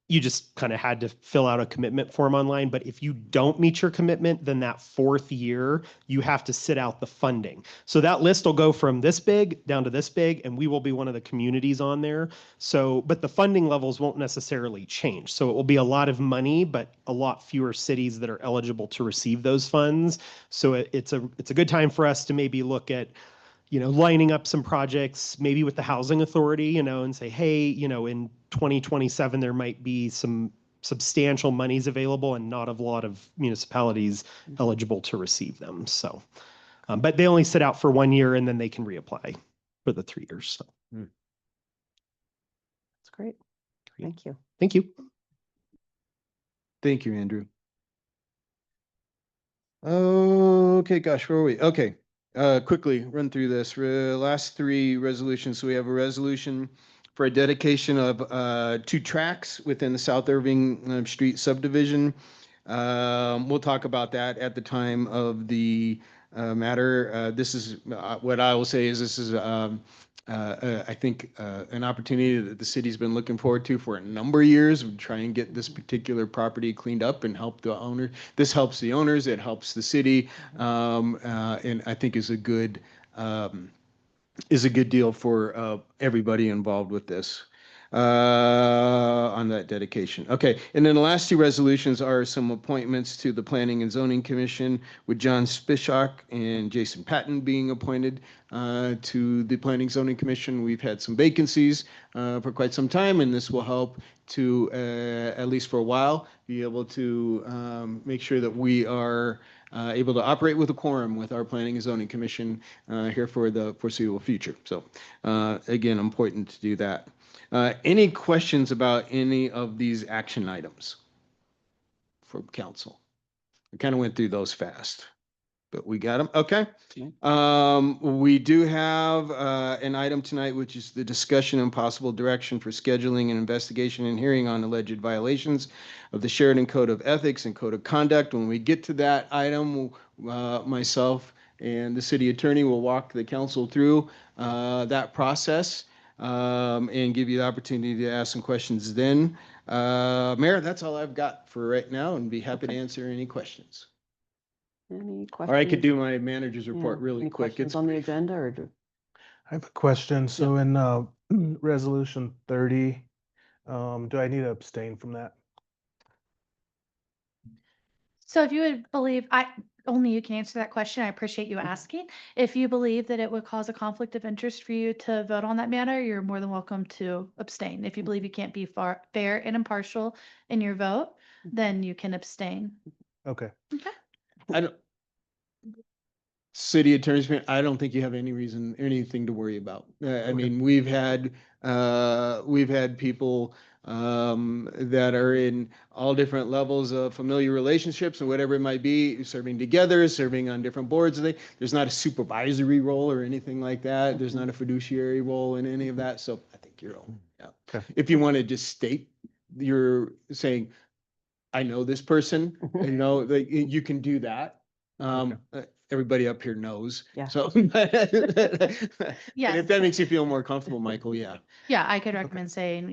you just kind of had to fill out a commitment form online. But if you don't meet your commitment, then that 4th year, you have to sit out the funding. So that list will go from this big down to this big, and we will be one of the communities on there. So, but the funding levels won't necessarily change. So it will be a lot of money, but a lot fewer cities that are eligible to receive those funds. So it's a good time for us to maybe look at, lining up some projects, maybe with the housing authority, and say, hey, in 2027, there might be some substantial monies available and not a lot of municipalities eligible to receive them. So, but they only sit out for 1 year and then they can reapply for the 3 years. So. That's great. Thank you. Thank you. Thank you, Andrew. Okay, gosh, where are we? Okay, quickly run through this. Last 3 resolutions. So we have a resolution for a dedication of 2 tracks within the South Irving Street subdivision. We'll talk about that at the time of the matter. This is what I will say is this is I think an opportunity that the city's been looking forward to for a number of years. We try and get this particular property cleaned up and help the owner. This helps the owners. It helps the city, and I think is a good deal for everybody involved with this. On that dedication. Okay, and then the last 2 resolutions are some appointments to the Planning and Zoning Commission, with John Spischak and Jason Patton being appointed to the Planning Zoning Commission. We've had some vacancies for quite some time, and this will help to, at least for a while, be able to make sure that we are able to operate with a quorum with our Planning and Zoning Commission here for the foreseeable future. So again, important to do that. Any questions about any of these action items from council? I kind of went through those fast, but we got them. Okay. We do have an item tonight, which is the discussion and possible direction for scheduling an investigation and hearing on alleged violations of the Sheridan Code of Ethics and Code of Conduct. When we get to that item, myself and the city attorney will walk the council through that process. And give you the opportunity to ask some questions then. Mayor, that's all I've got for right now, and be happy to answer any questions. Any questions? Or I could do my manager's report Yeah, really any quick. questions It's on the agenda, or I have a question. So in resolution 30, do I need to abstain from that? So if you would believe, only you can answer that question. I appreciate you asking. If you believe that it would cause a conflict of interest for you to vote on that matter, you're more than welcome to abstain. If you believe you can't be fair and impartial in your vote, then you can abstain. Okay. Okay. I don't. City attorneys, I don't think you have anything to worry about. I mean, we've had people that are in all different levels of familiar relationships and whatever it might be, serving together, serving on different boards. There's not a supervisory role or anything like that. There's not a fiduciary role in any of that. So I think you're all, yeah. Okay. If you want to just state, you're saying, I know this person, you can do that. Everybody up here knows. Yeah. So, and Yes. if that makes you feel more comfortable, Michael, yeah. Yeah, I could recommend saying,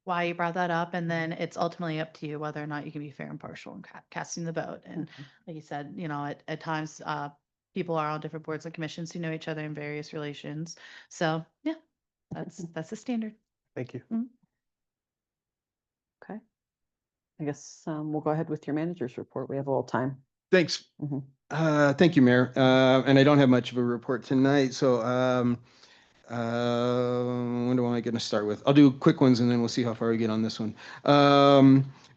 why you brought that up, and then it's ultimately up to you whether or not you can be fair and partial in casting the vote. And like you said, at times, people are on different boards and commissions who know each other in various relations. So yeah, that's the standard. Thank you. okay. I guess we'll go ahead with your manager's report. We have a little time. Thanks. Thank you, Mayor. And I don't have much of a report tonight, so when am I going to start with? I'll do quick ones and then we'll see how far we get on this one.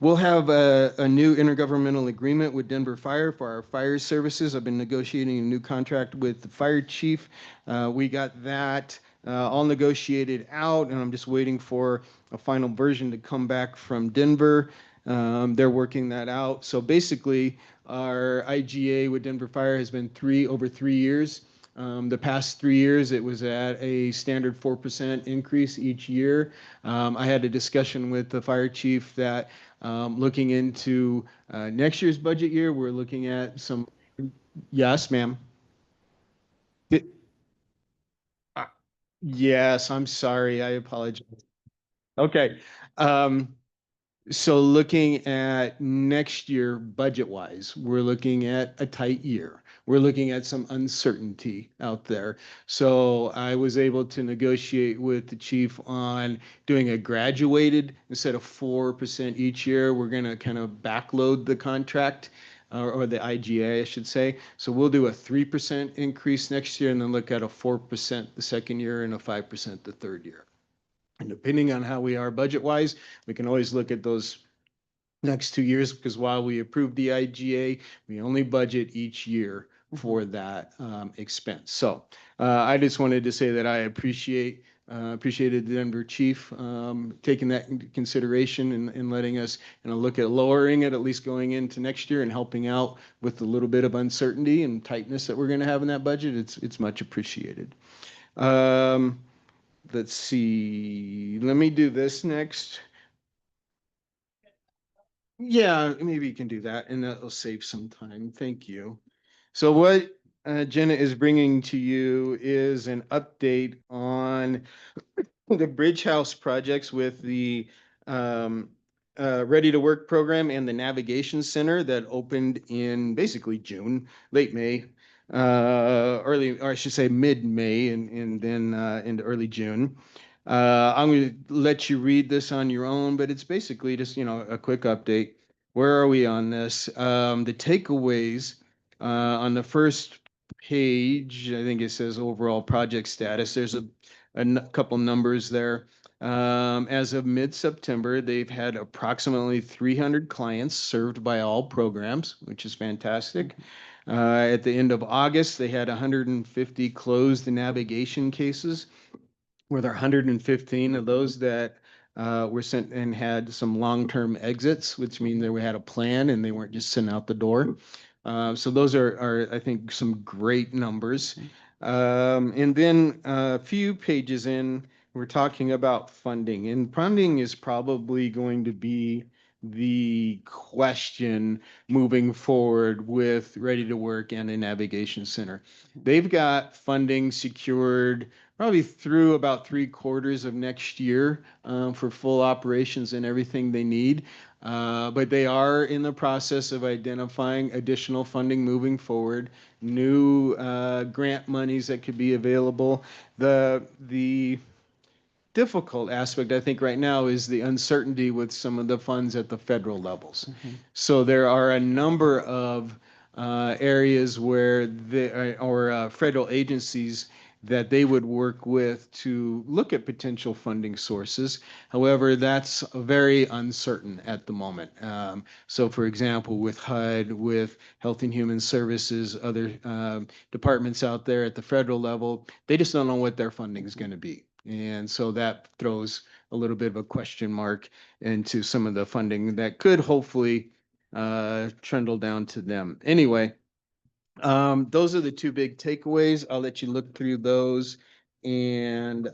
We'll have a new intergovernmental agreement with Denver Fire for our fire services. I've been negotiating a new contract with the fire chief. We got that all negotiated out, and I'm just waiting for a final version to come back from Denver. They're working that out. So basically, our IGA with Denver Fire has been over 3 years. The past 3 years, it was at a standard 4% increase each year. I had a discussion with the fire chief that looking into next year's budget year, we're looking at some. Yes, ma'am. Yes, I'm sorry. I apologize. Okay. So looking at next year budget-wise, we're looking at a tight year. We're looking at some uncertainty out there. So I was able to negotiate with the chief on doing a graduated instead of 4% each year. We're going to kind of backload the contract or the IGA, I should say. So we'll do a 3% increase next year and then look at a 4% the second year and a 5% the third year. And depending on how we are budget-wise, we can always look at those next 2 years, because while we approve the IGA, we only budget each year for that expense. So I just wanted to say that I appreciated the Denver chief taking that into consideration and letting us look at lowering it, at least going into next year, and helping out with a little bit of uncertainty and tightness that we're going to have in that budget. It's much appreciated. Let's see. Let me do this next. Yeah, maybe you can do that, and that'll save some time. Thank you. So what Jenna is bringing to you is an update on the Bridge House projects with the Ready to Work program and the Navigation Center that opened in basically June, late May, or I should say mid-May, and then into early June. I'm going to let you read this on your own, but it's basically just, a quick update. Where are we on this? The takeaways on the first page, I think it says overall project status. There's a couple numbers there. As of mid-September, they've had approximately 300 clients served by all programs, which is fantastic. At the end of August, they had 150 closed navigation cases, where there are 115 of those that were sent and had some long-term exits, which mean that we had a plan and they weren't just sent out the door. So those are, I think, some great numbers. And then a few pages in, we're talking about funding, and funding is probably going to be the question moving forward with Ready to Work and a Navigation Center. They've got funding secured probably through about 3/4 of next year for full operations and everything they need. But they are in the process of identifying additional funding moving forward, new grant monies that could be available. The difficult aspect, I think, right now is the uncertainty with some of the funds at the federal levels. So there are a number of areas where federal agencies that they would work with to look at potential funding sources. However, that's very uncertain at the moment. So for example, with HUD, with Health and Human Services, other departments out there at the federal level, they just don't know what their funding is going to be. And so that throws a little bit of a question mark into some of the funding that could hopefully trundle down to them. Anyway, those are the two big takeaways. I'll let you look through those. And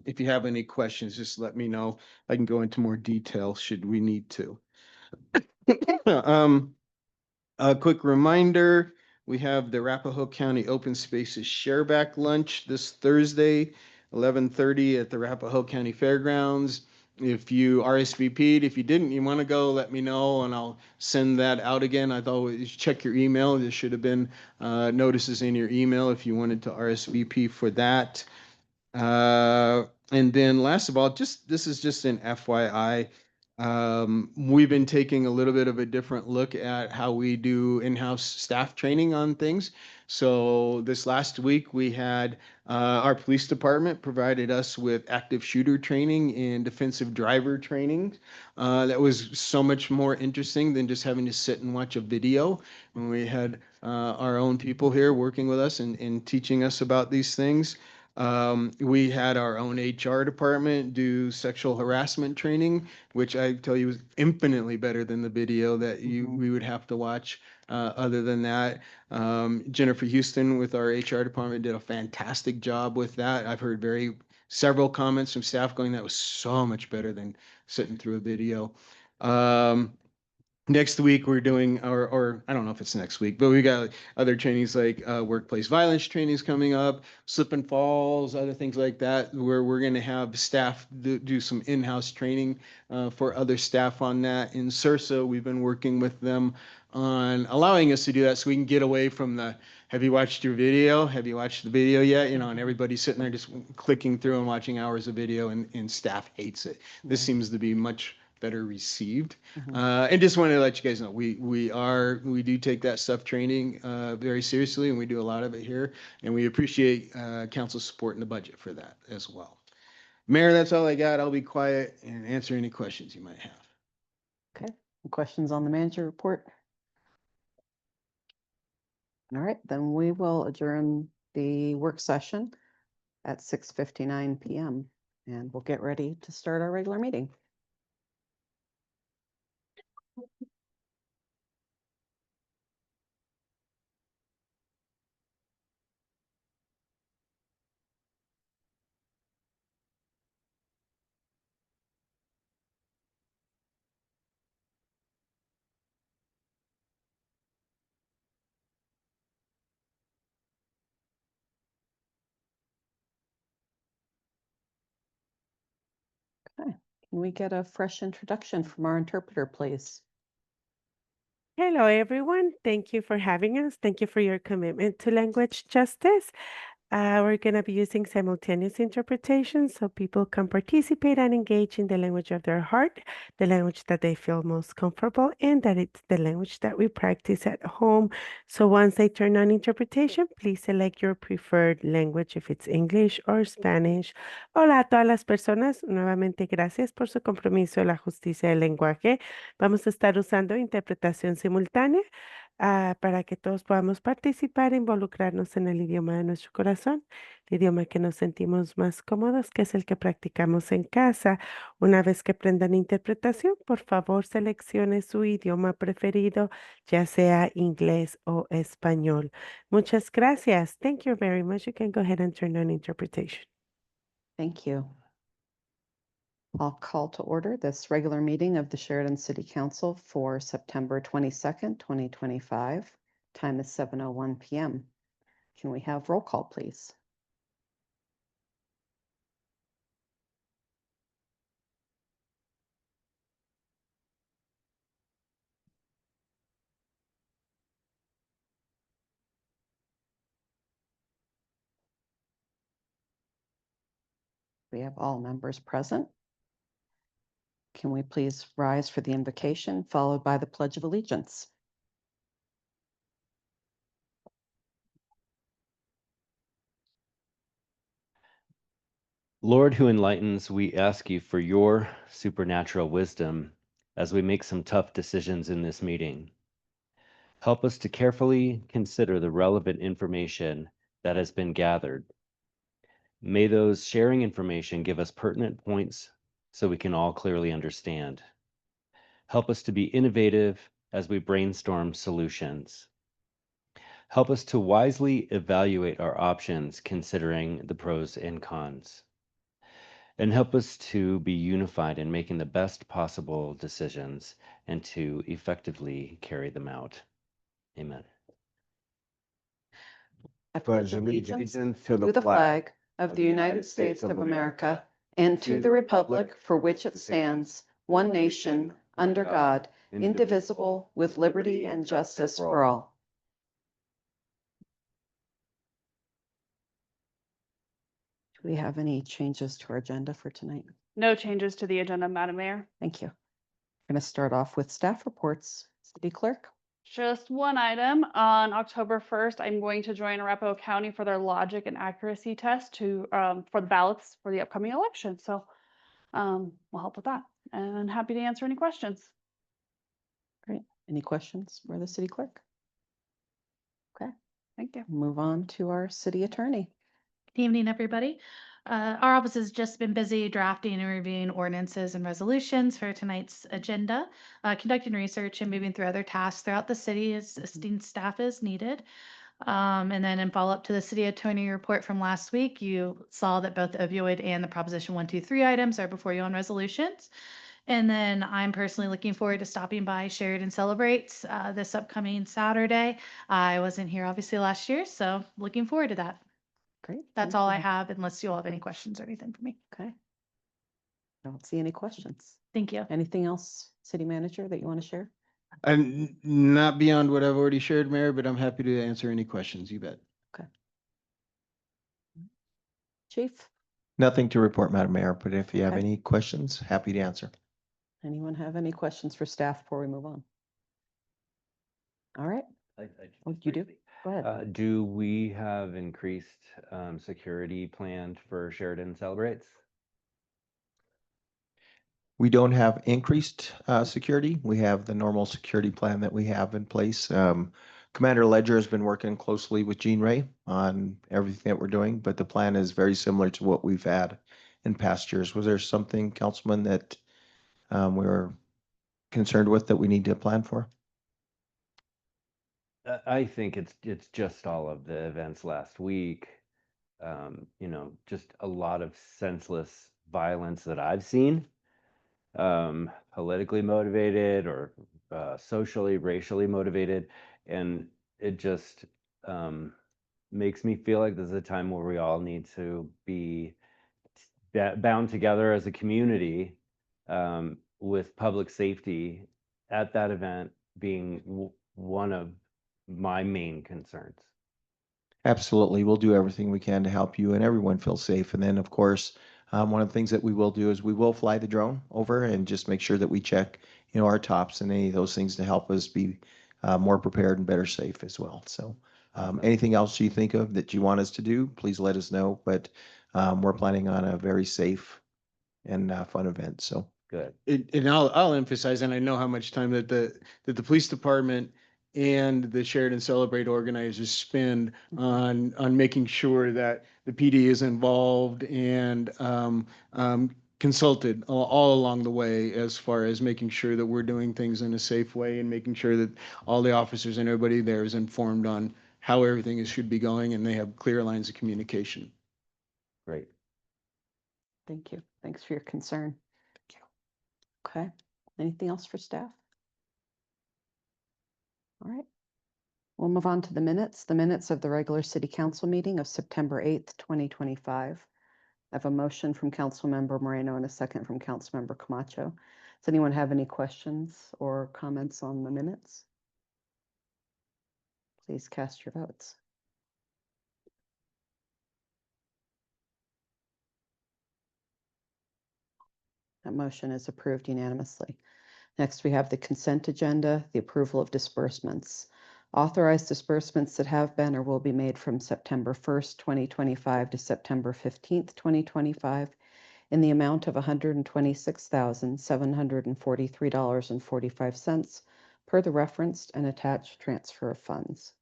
if you have any questions, just let me know. I can go into more detail should we need to. A quick reminder, we have the Arapahoe County Open Spaces Shareback Lunch this Thursday, 11:30 at the Arapahoe County Fairgrounds. If you RSVP'd, if you didn't, you want to go, let me know and I'll send that out again. I'd always check your email. There should have been notices in your email if you wanted to RSVP for that. And then last of all, this is just an FYI. We've been taking a little bit of a different look at how we do in-house staff training on things. So this last week we had our police department provided us with active shooter training and defensive driver training. That was so much more interesting than just having to sit and watch a video. When we had our own people here working with us and teaching us about these things. We had our own HR department do sexual harassment training, which I tell you was infinitely better than the video that we would have to watch. Other than that, Jennifer Houston with our HR department did a fantastic job with that. I've heard several comments from staff going, that was so much better than sitting through a video. Next week, we're doing, or I don't know if it's next week, but we got other trainings like workplace violence trainings coming up, slip and falls, other things like that, where we're going to have staff do some in-house training for other staff on that. In Sursa, we've been working with them on allowing us to do that so we can get away from the, have you watched your video? Have you watched the video yet? You know, and everybody's sitting there just clicking through and watching hours of video, and staff hates it. This seems to be much better received. And just wanted to let you guys know, we do take that stuff training very seriously, and we do a lot of it here, and we appreciate council support in the budget for that as well. Mayor, that's all I got. I'll be quiet and answer any questions you might have. Okay, questions on the manager report? All right, then we will adjourn the work session at 6:59 PM, and we'll get ready to start our regular meeting. Okay, can we get a fresh introduction from our interpreter, please? Hello, everyone. Thank you for having us. Thank you for your commitment to language justice. We're going to be using simultaneous interpretation so people can participate and engage in the language of their heart, the language that they feel most comfortable in, that it's the language that we practice at home. So once they turn on interpretation, please select your preferred language, if it's English or Spanish. Hola a todas las personas. Nuevamente, gracias por su compromiso de la justicia del lenguaje. Vamos a estar usando interpretación simultánea. Para que todos podamos participar e involucrarnos en el idioma de nuestro corazón, el idioma que nos sentimos más cómodos, que es el que practicamos en casa. Una vez que aprendan interpretación, por favor, seleccione su idioma preferido, ya sea inglés o español. Muchas gracias. Thank you very much. You can go ahead and turn on interpretation. Thank you. I'll call to order this regular meeting of the Sheridan City Council for September 22nd, 2025. Time is 7:01 PM. Can we have roll call, please? We have all members present. Can we please rise for the invocation, followed by the Pledge of Allegiance? Lord, who enlightens, we ask you for your supernatural wisdom as we make some tough decisions in this meeting. Help us to carefully consider the relevant information that has been gathered. May those sharing information give us pertinent points so we can all clearly understand. Help us to be innovative as we brainstorm solutions. Help us to wisely evaluate our options, considering the pros and cons. And help us to be unified in making the best possible decisions and to effectively carry them out. Amen. I pledge allegiance to the flag of the United States of America and to the republic for which it stands, one nation, under God, indivisible, with liberty and justice for all. Do we have any changes to our agenda for tonight? No changes to the agenda, Madam Mayor. Thank you. We're going to start off with staff reports. City Clerk. Just one item. On October 1st, I'm going to join Arapahoe County for their logic and accuracy test for the ballots for the upcoming election. So we'll help with that, and happy to answer any questions. Great. Any questions for the City Clerk? Okay. Thank you. Move on to our City Attorney. Good evening, everybody. Our office has just been busy drafting and reviewing ordinances and resolutions for tonight's agenda, conducting research and moving through other tasks throughout the city as esteemed staff is needed. And then in follow-up to the city attorney report from last week, you saw that both the opioid and the Proposition 123 items are before you on resolutions. And then I'm personally looking forward to stopping by Sheridan Celebrates this upcoming Saturday. I wasn't here obviously last year, so looking forward to that. Great. That's thank all you. I have, unless you all have any questions or anything for me. Okay. I don't see any questions. Thank you. Anything else, city manager, that you want to share? And not beyond what I've already shared, Mayor, but I'm happy to answer any questions, you bet. Okay. Chief, Nothing to report, Madam Mayor, but if you have Okay. any questions, happy to answer. anyone have any questions for staff before we move on? All right. Oh, you do? Go ahead. Do we have increased security planned for Sheridan Celebrates? We don't have increased security. We have the normal security plan that we have in place. Commander Ledger has been working closely with Jean Ray on everything that we're doing, but the plan is very similar to what we've had in past years. Was there something, Councilman, that we were concerned with that we need to plan for? I think it's just all of the events last week. Just a lot of senseless violence that I've seen, politically motivated or socially, racially motivated, and it just makes me feel like this is a time where we all need to be bound together as a community, with public safety at that event being one of my main concerns. Absolutely. We'll do everything we can to help you and everyone feel safe. And then, of course, one of the things that we will do is we will fly the drone over and just make sure that we check, our tops and any of those things to help us be more prepared and better safe as well. So anything else you think of that you want us to do, please let us know. But we're planning on a very safe and fun event. So Good. And I'll emphasize, and I know how much time that the police department and the Sheridan Celebrate organizers spend on making sure that the PD is involved and consulted all along the way, as far as making sure that we're doing things in a safe way and making sure that all the officers and everybody there is informed on how everything should be going and they have clear lines of communication. Great. Thank you. Thanks for your concern. Okay. Anything else for staff? All right. We'll move on to the minutes of the regular city council meeting of September 8th, 2025. I have a motion from Councilmember Moreno and a second from Councilmember Camacho. Does anyone have any questions or comments on the minutes? Please cast your votes. That motion is approved unanimously. Next, we have the consent agenda, the approval of disbursements. Authorized disbursements that have been or will be made from September 1st, 2025 to September 15th, 2025 in the amount of $126,743.45 per the referenced and attached transfer of funds.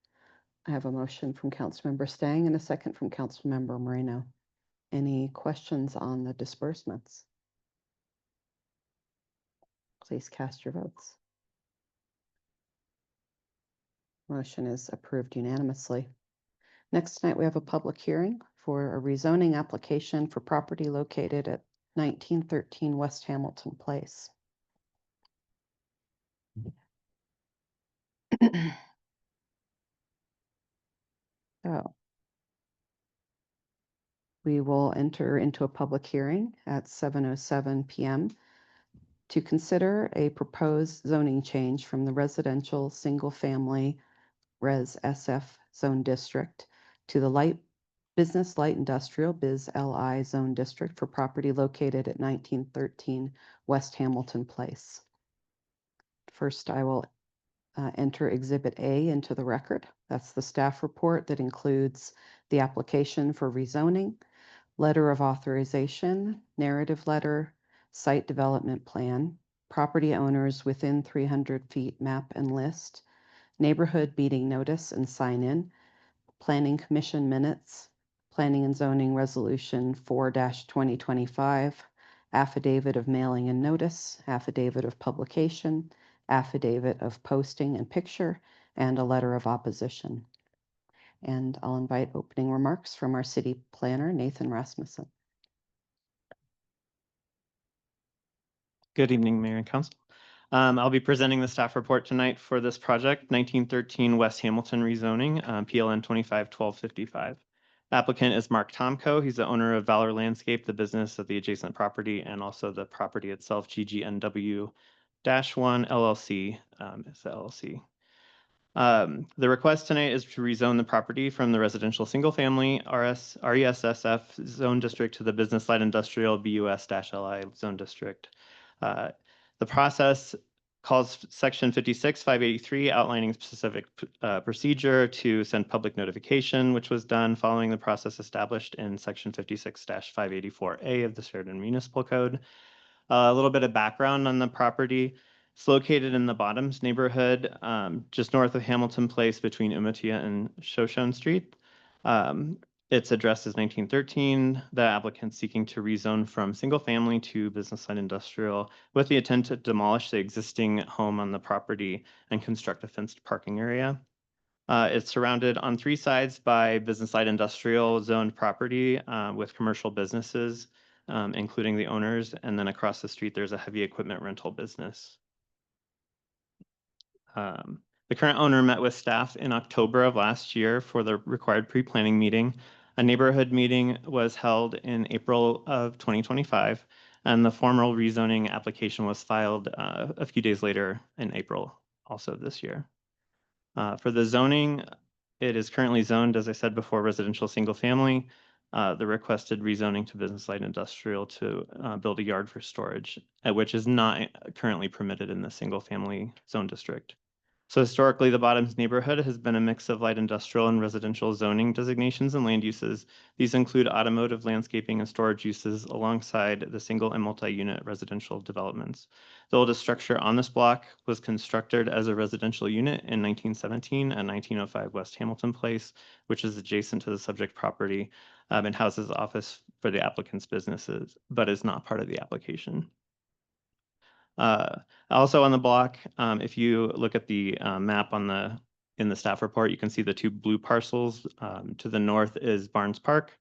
I have a motion from Councilmember Stang and a second from Councilmember Moreno. Any questions on the disbursements? Please cast your votes. Motion is approved unanimously. Next tonight, we have a public hearing for a rezoning application for property located at 1913 West Hamilton Place. So we will enter into a public hearing at 7:07 p.m. to consider a proposed zoning change from the residential single-family Res SF Zone District to the Business Light Industrial Biz LI Zone District for property located at 1913 West Hamilton Place. First, I will enter Exhibit A into the record. That's the staff report that includes the application for rezoning, letter of authorization, narrative letter, site development plan, property owners within 300 feet map and list, neighborhood meeting notice and sign in, planning commission minutes, planning and zoning resolution 4-2025, affidavit of mailing and notice, affidavit of publication, affidavit of posting and picture, and a letter of opposition. And I'll invite opening remarks from our city planner, Nathan Rasmussen. Good evening, Mayor and Council. I'll be presenting the staff report tonight for this project, 1913 West Hamilton rezoning, PLN 251255. The applicant is Mark Tomko. He's the owner of Valor Landscape, the business of the adjacent property, and also the property itself, GGNW-1 LLC is the LLC. The request tonight is to rezone the property from the residential single-family RESSF zone district to the business light industrial BUS-LI zone district. The process calls section 56-583 outlining specific procedure to send public notification, which was done following the process established in section 56-584A of the Sheridan Municipal Code. A little bit of background on the property. It's located in the Bottoms neighborhood, just north of Hamilton Place between Umatia and Shoshone Street. Its address is 1913. The applicant seeking to rezone from single family to business light industrial with the intent to demolish the existing home on the property and construct a fenced parking area. It's surrounded on 3 sides by business light industrial zoned property with commercial businesses, including the owners. And then across the street, there's a heavy equipment rental business. The current owner met with staff in October of last year for the required pre-planning meeting. A neighborhood meeting was held in April of 2025, and the formal rezoning application was filed a few days later in April also this year. For the zoning, it is currently zoned, as I said before, residential single family. The requested rezoning to business light industrial to build a yard for storage, which is not currently permitted in the single family zone district. So historically, the Bottoms neighborhood has been a mix of light industrial and residential zoning designations and land uses. These include automotive, landscaping, and storage uses alongside the single and multi-unit residential developments. The oldest structure on this block was constructed as a residential unit in 1917 at 1905 West Hamilton Place, which is adjacent to the subject property and houses the office for the applicant's businesses, but is not part of the application. Also on the block, if you look at the map in the staff report, you can see the 2 blue parcels. To the north is Barnes Park,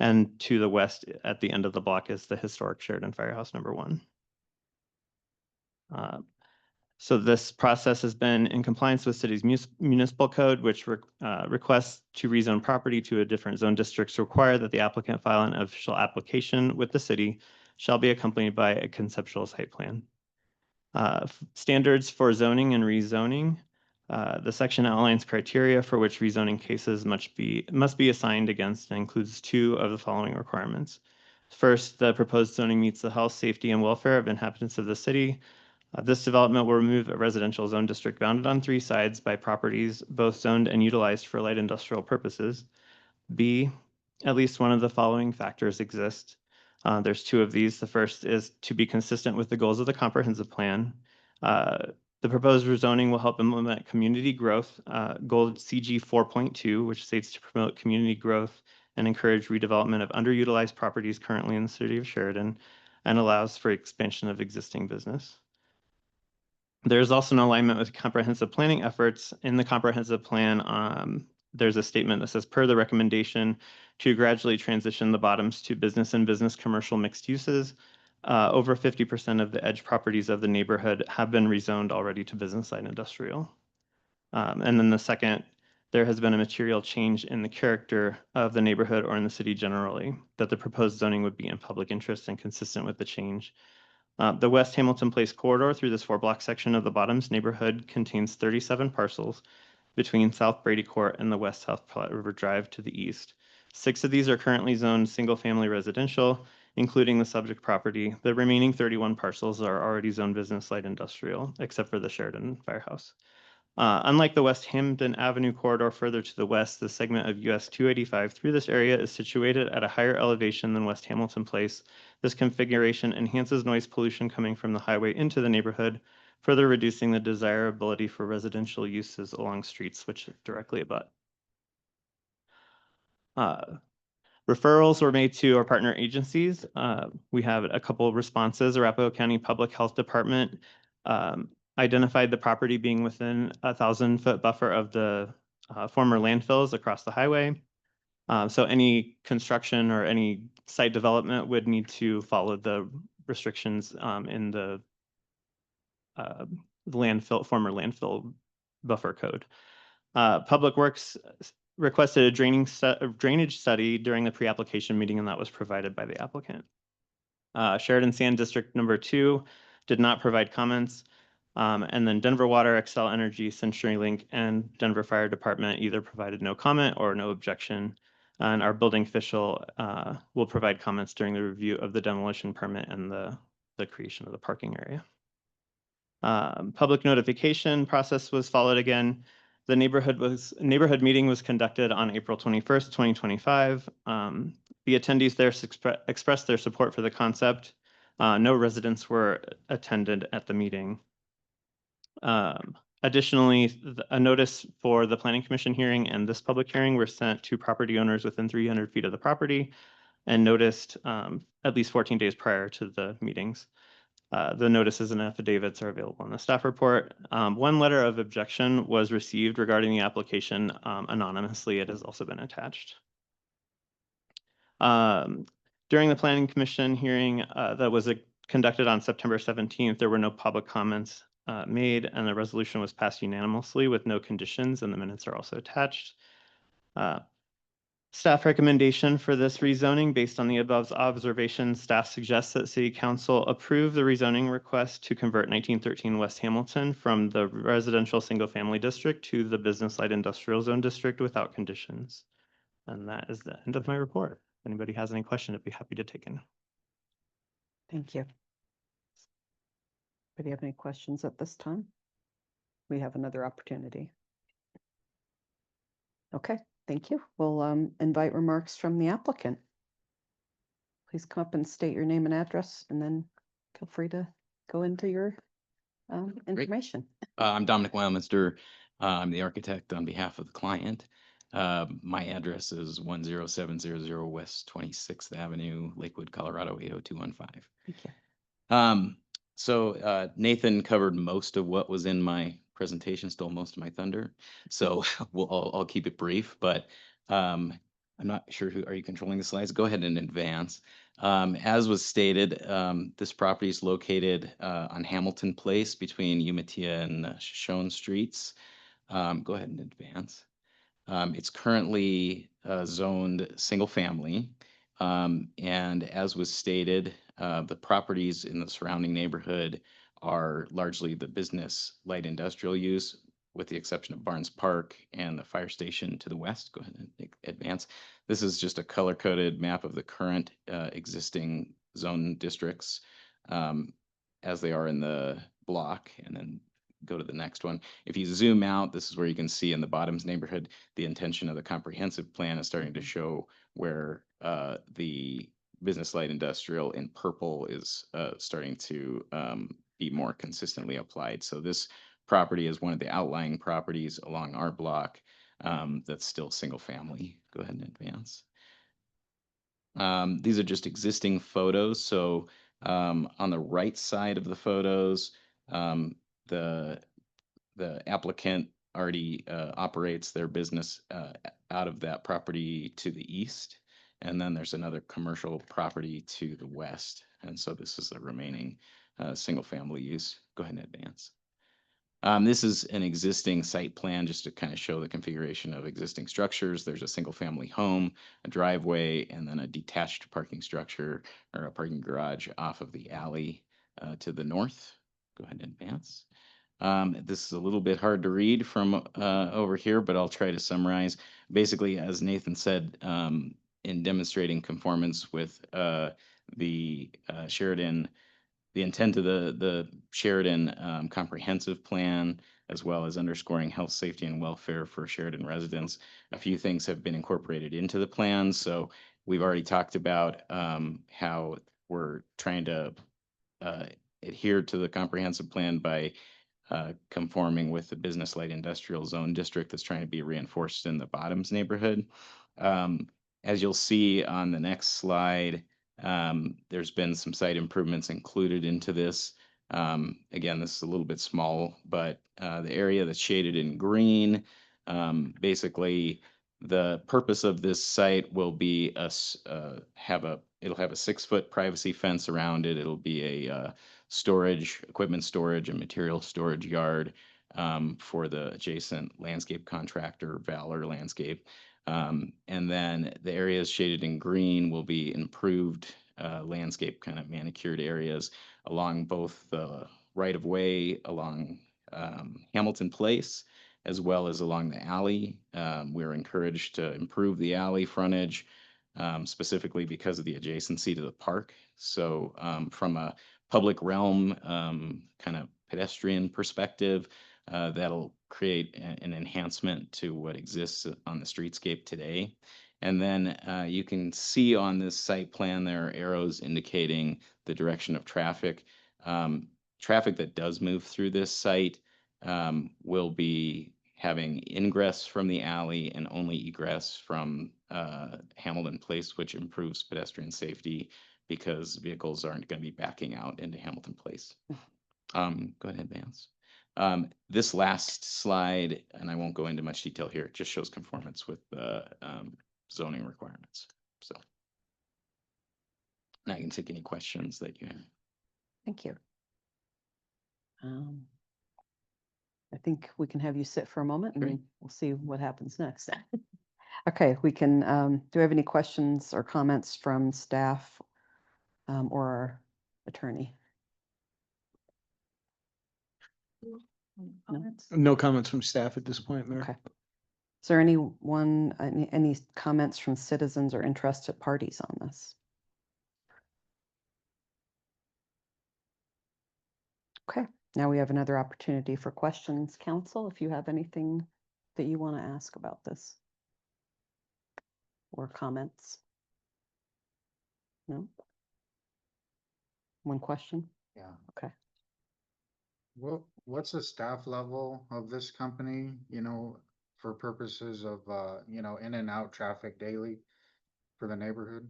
and to the west at the end of the block is the historic Sheridan Firehouse number 1. So this process has been in compliance with city's municipal code, which requests to rezone property to a different zone districts require that the applicant file an official application with the city shall be accompanied by a conceptual site plan. Standards for zoning and rezoning. The section outlines criteria for which rezoning cases must be assigned against and includes 2 of the following requirements. First, the proposed zoning meets the health, safety, and welfare of inhabitants of the city. This development will remove a residential zone district bounded on 3 sides by properties both zoned and utilized for light industrial purposes. B, at least one of the following factors exist. There's 2 of these. The first is to be consistent with the goals of the comprehensive plan. The proposed rezoning will help implement community growth, goal CG 4.2, which states to promote community growth and encourage redevelopment of underutilized properties currently in the city of Sheridan, and allows for expansion of existing business. There's also an alignment with comprehensive planning efforts. In the comprehensive plan, there's a statement that says, per the recommendation to gradually transition the Bottoms to business and business commercial mixed uses, over 50% of the edge properties of the neighborhood have been rezoned already to business light industrial. And then the second, there has been a material change in the character of the neighborhood or in the city generally, that the proposed zoning would be in public interest and consistent with the change. The West Hamilton Place corridor through this 4-block section of the Bottoms neighborhood contains 37 parcels between South Brady Court and the West South Platte River Drive to the east. 6 of these are currently zoned single-family residential, including the subject property. The remaining 31 parcels are already zoned business light industrial, except for the Sheridan Firehouse. Unlike the West Hampton Avenue corridor further to the west, the segment of US 285 through this area is situated at a higher elevation than West Hamilton Place. This configuration enhances noise pollution coming from the highway into the neighborhood, further reducing the desirability for residential uses along streets which directly abut. Referrals were made to our partner agencies. We have a couple of responses. Arapahoe County Public Health Department identified the property being within a 1,000-foot buffer of the former landfills across the highway. So any construction or any site development would need to follow the restrictions in the former landfill buffer code. Public Works requested a drainage study during the pre-application meeting, and that was provided by the applicant. Sheridan Sand District number 2 did not provide comments. And then Denver Water, Xcel Energy, CenturyLink, and Denver Fire Department either provided no comment or no objection. And our building official will provide comments during the review of the demolition permit and the creation of the parking area. Public notification process was followed again. The neighborhood meeting was conducted on April 21st, 2025. The attendees there expressed their support for the concept. No residents were attended at the meeting. Additionally, a notice for the Planning Commission hearing and this public hearing were sent to property owners within 300 feet of the property and noticed at least 14 days prior to the meetings. The notices and affidavits are available in the staff report. One letter of objection was received regarding the application anonymously. It has also been attached. During the Planning Commission hearing that was conducted on September 17th, there were no public comments made, and the resolution was passed unanimously with no conditions, and the minutes are also attached. Staff recommendation for this rezoning, based on the above observations, staff suggests that City Council approve the rezoning request to convert 1913 West Hamilton from the residential single-family district to the business light industrial zone district without conditions. And that is the end of my report. If anybody has any question, I'd be happy to take in. Thank you. Do you have any questions at this time? We have another opportunity. Okay, thank you. We'll invite remarks from the applicant. Please come up and state your name and address, and then feel free to go into your information. I'm Dominic Weilminster. I'm the architect on behalf of the client. My address is 10700 West 26th Avenue, Lakewood, Colorado 80215. Thank you. So Nathan covered most of what was in my presentation, stole most of my thunder. So I'll keep it brief, but I'm not sure are you controlling the slides? Go ahead and advance. As was stated, this property is located on Hamilton Place between Umatilla and Shoshone Streets. Go ahead and advance. It's currently zoned single family. And as was stated, the properties in the surrounding neighborhood are largely the business light industrial use, with the exception of Barnes Park and the fire station to the west. Go ahead and advance. This is just a color-coded map of the current existing zone districts as they are in the block, and then go to the next one. If you zoom out, this is where you can see in the Bottoms neighborhood, the intention of the comprehensive plan is starting to show where the business light industrial in purple is starting to be more consistently applied. So this property is one of the outlying properties along our block that's still single family. Go ahead and advance. These are just existing photos. So on the right side of the photos, the applicant already operates their business out of that property to the east. And then there's another commercial property to the west. And so this is the remaining single family use. Go ahead and advance. This is an existing site plan just to kind of show the configuration of existing structures. There's a single family home, a driveway, and then a detached parking structure or a parking garage off of the alley to the north. Go ahead and advance. This is a little bit hard to read from over here, but I'll try to summarize. Basically, as Nathan said, in demonstrating conformance with the Sheridan, the intent of the Sheridan comprehensive plan, as well as underscoring health, safety, and welfare for Sheridan residents. A few things have been incorporated into the plan. So we've already talked about how we're trying to adhere to the comprehensive plan by conforming with the business light industrial zone district that's trying to be reinforced in the Bottoms neighborhood. As you'll see on the next slide, there's been some site improvements included into this. Again, this is a little bit small, but the area that's shaded in green, basically The purpose of this site will be it'll have a 6-foot privacy fence around it. It'll be a equipment storage and material storage yard for the adjacent landscape contractor, Valor Landscape. And then the areas shaded in green will be improved landscape, kind of manicured areas along both the right of way along Hamilton Place, as well as along the alley. We're encouraged to improve the alley frontage, specifically because of the adjacency to the park. So from a public realm kind of pedestrian perspective, that'll create an enhancement to what exists on the streetscape today. And then you can see on this site plan, there are arrows indicating the direction of traffic. Traffic that does move through this site will be having ingress from the alley and only egress from Hamilton Place, which improves pedestrian safety because vehicles aren't going to be backing out into Hamilton Place. Go ahead, Vance. This last slide, and I won't go into much detail here, it just shows conformance with the zoning requirements. So now I can take any questions that you have. Thank you. I think we can have you sit for a moment and Great. we'll see what happens next. Okay, we can, do we have any questions or comments from staff or our attorney? No comments from staff at this point, Mayor. Okay. Is there any comments from citizens or interested parties on this? Okay, now we have another opportunity for questions. Council, if you have anything that you want to ask about this or comments. No? One question? Yeah. Okay. What's the staff level of this company, you know, for purposes of, you know, in and out traffic daily for the neighborhood?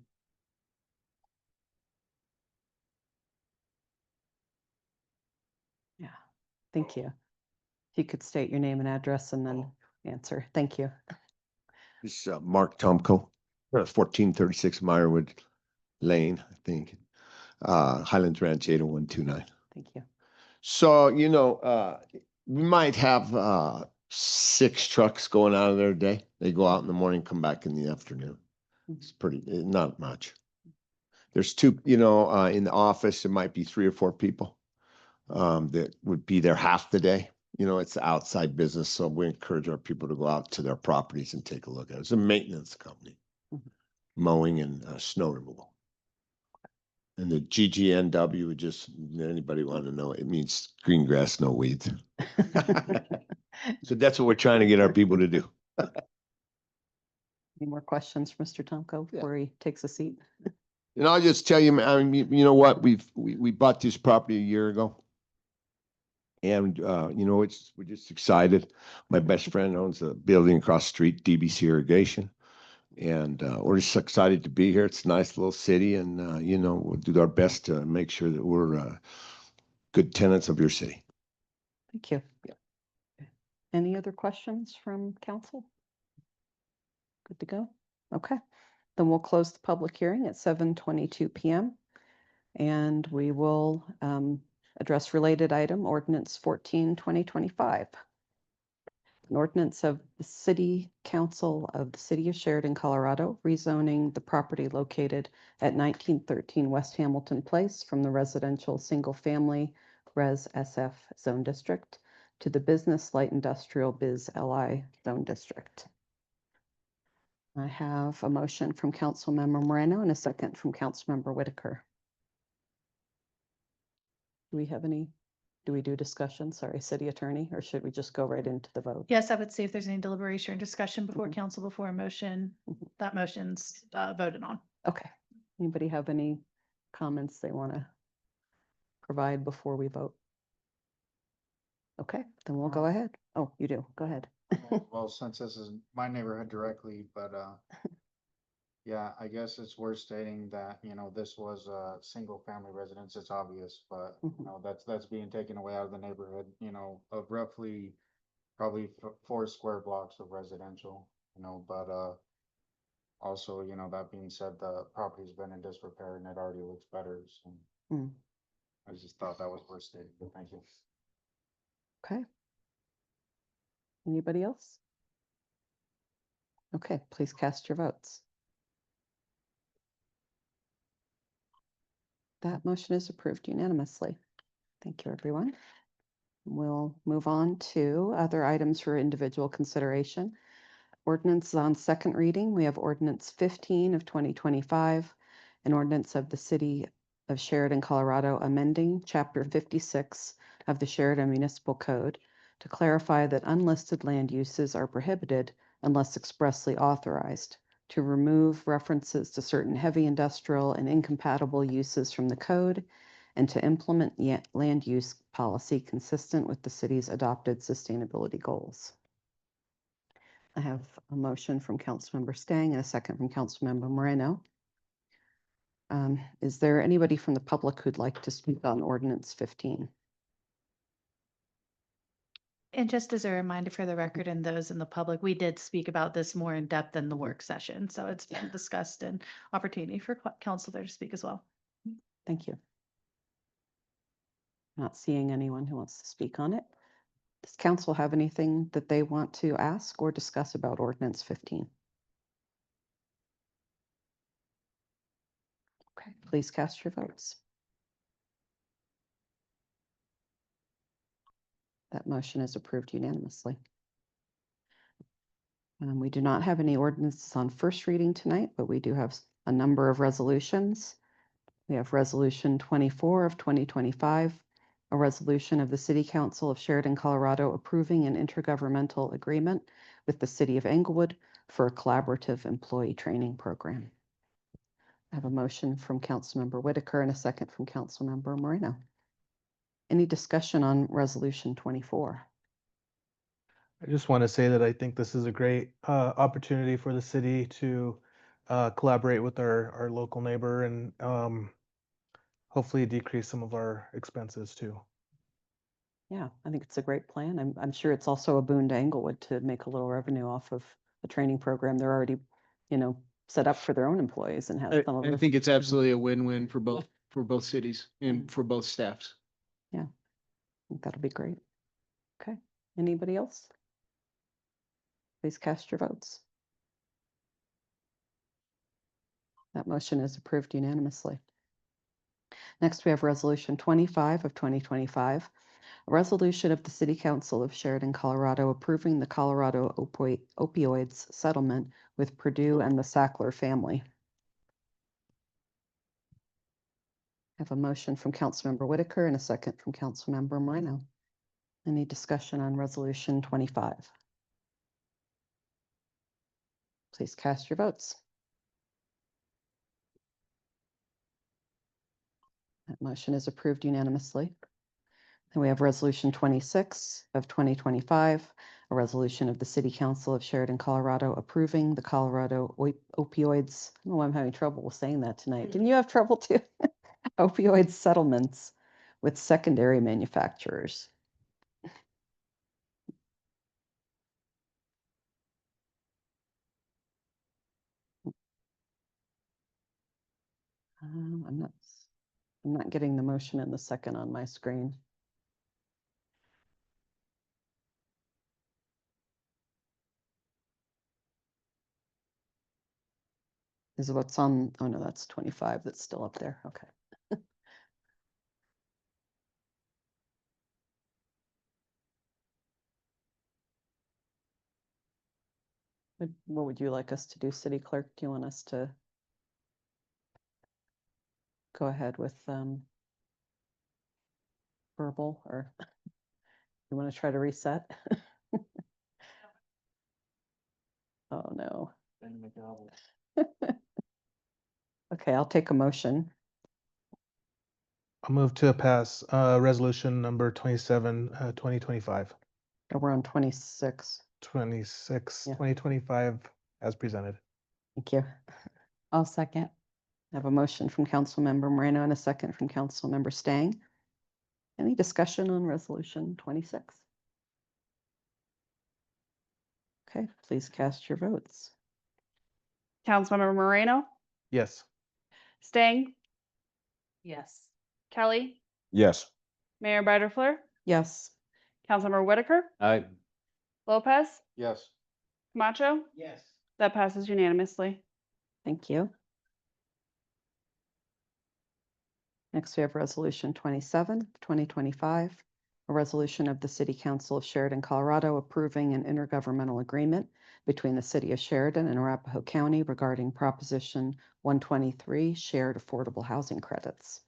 Yeah, thank you. If you could state your name and address and then answer. Thank you. This is Mark Tomko, 1436 Meyerwood Lane, I think. Highlands Ranch 80129. Thank you. So, you know, we might have 6 trucks going out of there a day. They go out in the morning, come back in the afternoon. It's pretty, not much. There's 2, you know, in the office, there might be 3 or 4 people that would be there half the day. You know, it's outside business, so we encourage our people to go out to their properties and take a look at it. It's a maintenance company, mowing and snow removal. And the GGNW would just, anybody want to know, it means green grass, no weeds. So that's what we're trying to get our people to do. Any more questions for Mr. Tomko before he takes a seat? And I'll just tell you, I mean, you know what, we bought this property a year ago. And, you know, we're just excited. My best friend owns a building across the street, DBC Irrigation. And we're just excited to be here. It's a nice little city. And, you know, we'll do our best to make sure that we're good tenants of your city. Thank you. Any other questions from council? Good to go? Okay, then we'll close the public hearing at 7:22 p.m. And we will address related item ordinance 14/2025. An ordinance of the City Council of the City of Sheridan, Colorado, rezoning the property located at 1913 West Hamilton Place from the residential single-family Res SF Zone District to the Business Light Industrial Biz LI Zone District. I have a motion from Councilmember Moreno and a second from Councilmember Whitaker. Do we do discussion? Sorry, City Attorney, or should we just go right into the vote? Yes, I would see if there's any deliberation or discussion before council, before a motion, that motion's voted on. Okay. Anybody have any comments they want to provide before we vote? Okay, then we'll go ahead. Oh, you do. Go ahead. Well, since this is my neighborhood directly, but yeah, I guess it's worth stating that, you know, this was a single family residence. It's obvious, but you know, that's being taken away out of the neighborhood, you know, of roughly probably 4 square blocks of residential. but, also, that being said, the property's been in disrepair and it already looks better, so. Mm. I just thought that was worth stating, but thank you. Okay. Anybody else? Okay, please cast your votes. That motion is approved unanimously. Thank you, everyone. We'll move on to other items for individual consideration. Ordinance on second reading. We have ordinance 15 of 2025, an ordinance of the City of Sheridan, Colorado, amending Chapter 56 of the Sheridan Municipal Code to clarify that unlisted land uses are prohibited unless expressly authorized, to remove references to certain heavy industrial and incompatible uses from the code, and to implement land use policy consistent with the city's adopted sustainability goals. I have a motion from Councilmember Stang and a second from Councilmember Moreno. Is there anybody from the public who'd like to speak on ordinance 15? And just as a reminder for the record and those in the public, we did speak about this more in depth in the work session. So it's been discussed and opportunity for council there to speak as well. Thank you. Not seeing anyone who wants to speak on it. Does council have anything that they want to ask or discuss about ordinance 15? Okay, please cast your votes. That motion is approved unanimously. We do not have any ordinances on first reading tonight, but we do have a number of resolutions. We have Resolution 24 of 2025, a resolution of the City Council of Sheridan, Colorado, approving an intergovernmental agreement with the City of Englewood for a collaborative employee training program. I have a motion from Councilmember Whitaker and a second from Councilmember Moreno. Any discussion on Resolution 24? I just want to say that I think this is a great opportunity for the city to collaborate with our local neighbor and hopefully decrease some of our expenses too. Yeah, I think it's a great plan. I'm sure it's also a boon to Englewood to make a little revenue off of the training program. They're already, set up for their own employees and have some of I the. think it's absolutely a win-win for both cities and for both staffs. Yeah, I think that'll be great. Okay, anybody else? Please cast your votes. That motion is approved unanimously. Next, we have Resolution 25 of 2025, a resolution of the City Council of Sheridan, Colorado, approving the Colorado opioids settlement with Purdue and the Sackler family. I have a motion from Councilmember Whitaker and a second from Councilmember Moreno. Any discussion on Resolution 25? Please cast your votes. That motion is approved unanimously. And we have Resolution 26 of 2025, a resolution of the City Council of Sheridan, Colorado, approving the Colorado opioids. I don't know why I'm having trouble saying that tonight. Didn't you have trouble too? Opioid settlements with secondary manufacturers. I'm not getting the motion in the second on my screen. Is what's on, oh no, that's 25, that's still up there, okay. What would you like us to do, City Clerk? Do you want us to go ahead with verbal, or you want to try to reset? Oh, no. Okay, I'll take a motion. I'll move to pass resolution number 27, 2025. Oh, we're on 26. 26, Yeah. 2025 as presented. Thank you. I'll second. I have a motion from Councilmember Moreno and a second from Councilmember Stang. Any discussion on Resolution 26? Okay, please cast your votes. Councilmember Moreno, Yes. Stang, Yes. Kelly, Yes. Mayor Butterfler, Yes. Councilmember Whitaker, Aye. Lopez, Yes. Camacho. Yes. That passes unanimously. Thank you. Next, we have Resolution 27, 2025, a resolution of the City Council of Sheridan, Colorado, approving an intergovernmental agreement between the City of Sheridan and Arapahoe County regarding Proposition 123 shared affordable housing credits.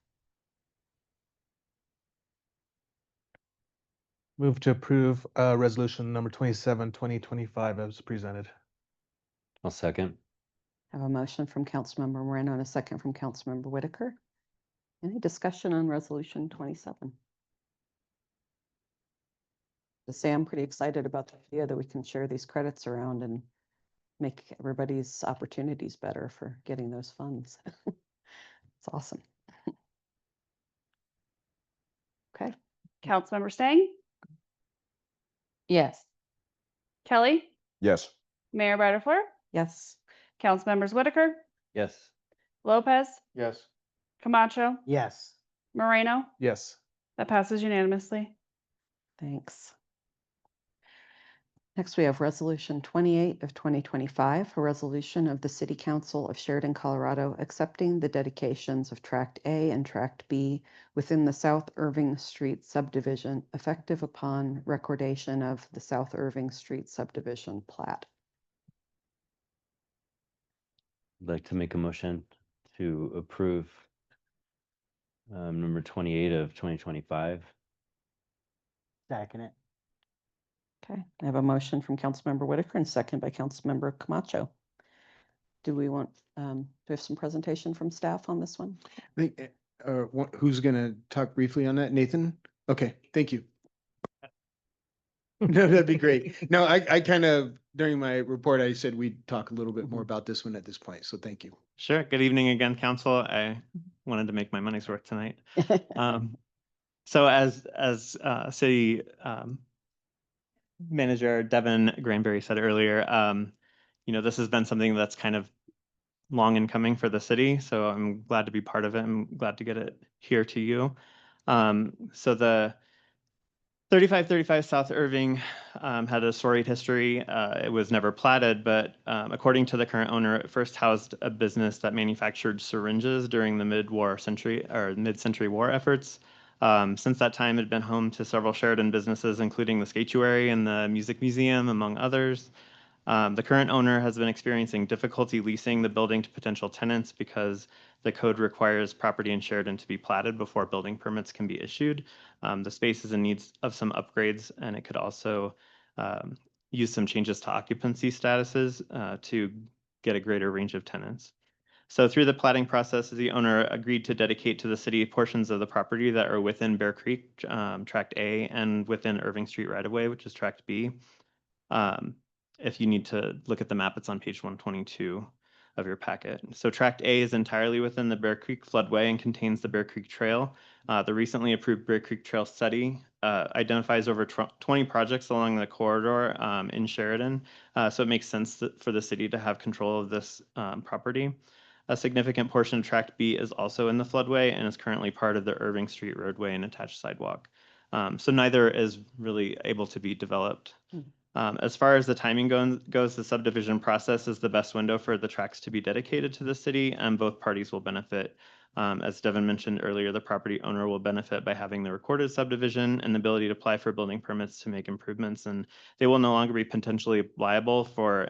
Move to approve resolution number 27, 2025 as presented. I'll second. I have a motion from Councilmember Moreno and a second from Councilmember Whitaker. Any discussion on Resolution 27? To say I'm pretty excited about the idea that we can share these credits around and make everybody's opportunities better for getting those funds. It's awesome. Okay. Councilmember Stang, Yes. Kelly, Yes. Mayor Butterfler, Yes. Councilmembers Whitaker, Yes. Lopez, Yes. Camacho, Yes. Moreno. Yes. That passes unanimously. Thanks. Next, we have Resolution 28 of 2025, a resolution of the City Council of Sheridan, Colorado, accepting the dedications of Tract A and Tract B within the South Irving Street subdivision, effective upon recordation of the South Irving Street subdivision plat. I'd like to make a motion to approve number 28 of 2025. Second it. Okay, I have a motion from Councilmember Whitaker and second by Councilmember Camacho. Do we want, do we have some presentation from staff on this one? I think, who's gonna talk briefly on that? Nathan? Okay, thank you. No, that'd be great. No, I kind of, during my report, I said we'd talk a little bit more about this one at this point, so thank you. Sure. Good evening again, council. I wanted to make my money's worth tonight. So as city manager Devin Granberry said earlier, this has been something that's kind of long in coming for the city. So I'm glad to be part of it. I'm glad to get it here to you. So the 3535 South Irving had a storied history. It was never platted, but according to the current owner, it first housed a business that manufactured syringes during the mid-century war efforts. Since that time, it had been home to several Sheridan businesses, including the Skatuary and the Music Museum, among others. The current owner has been experiencing difficulty leasing the building to potential tenants because the code requires property in Sheridan to be platted before building permits can be issued. The space is in need of some upgrades, and it could also use some changes to occupancy statuses to get a greater range of tenants. So through the platting process, the owner agreed to dedicate to the city portions of the property that are within Bear Creek, Tract A, and within Irving Street right-of-way, which is Tract B. If you need to look at the map, it's on page 122 of your packet. So Tract A is entirely within the Bear Creek floodway and contains the Bear Creek Trail. The recently approved Bear Creek Trail study identifies over 20 projects along the corridor in Sheridan. So it makes sense for the city to have control of this property. A significant portion of Tract B is also in the floodway and is currently part of the Irving Street roadway and attached sidewalk. So neither is really able to be developed. As far as the timing goes, the subdivision process is the best window for the tracts to be dedicated to the city, and both parties will benefit. As Devin mentioned earlier, the property owner will benefit by having the recorded subdivision and the ability to apply for building permits to make improvements, and they will no longer be potentially liable for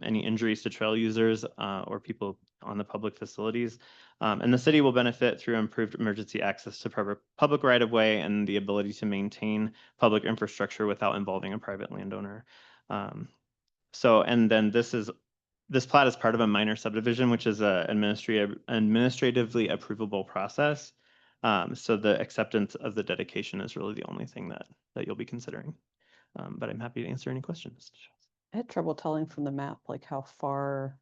any injuries to trail users or people on the public facilities. And the city will benefit through improved emergency access to public right-of-way and the ability to maintain public infrastructure without involving a private landowner. And then this plat is part of a minor subdivision, which is a administratively approvable process. So the acceptance of the dedication is really the only thing that you'll be considering. But I'm happy to answer any questions. I had trouble telling from the map, like how far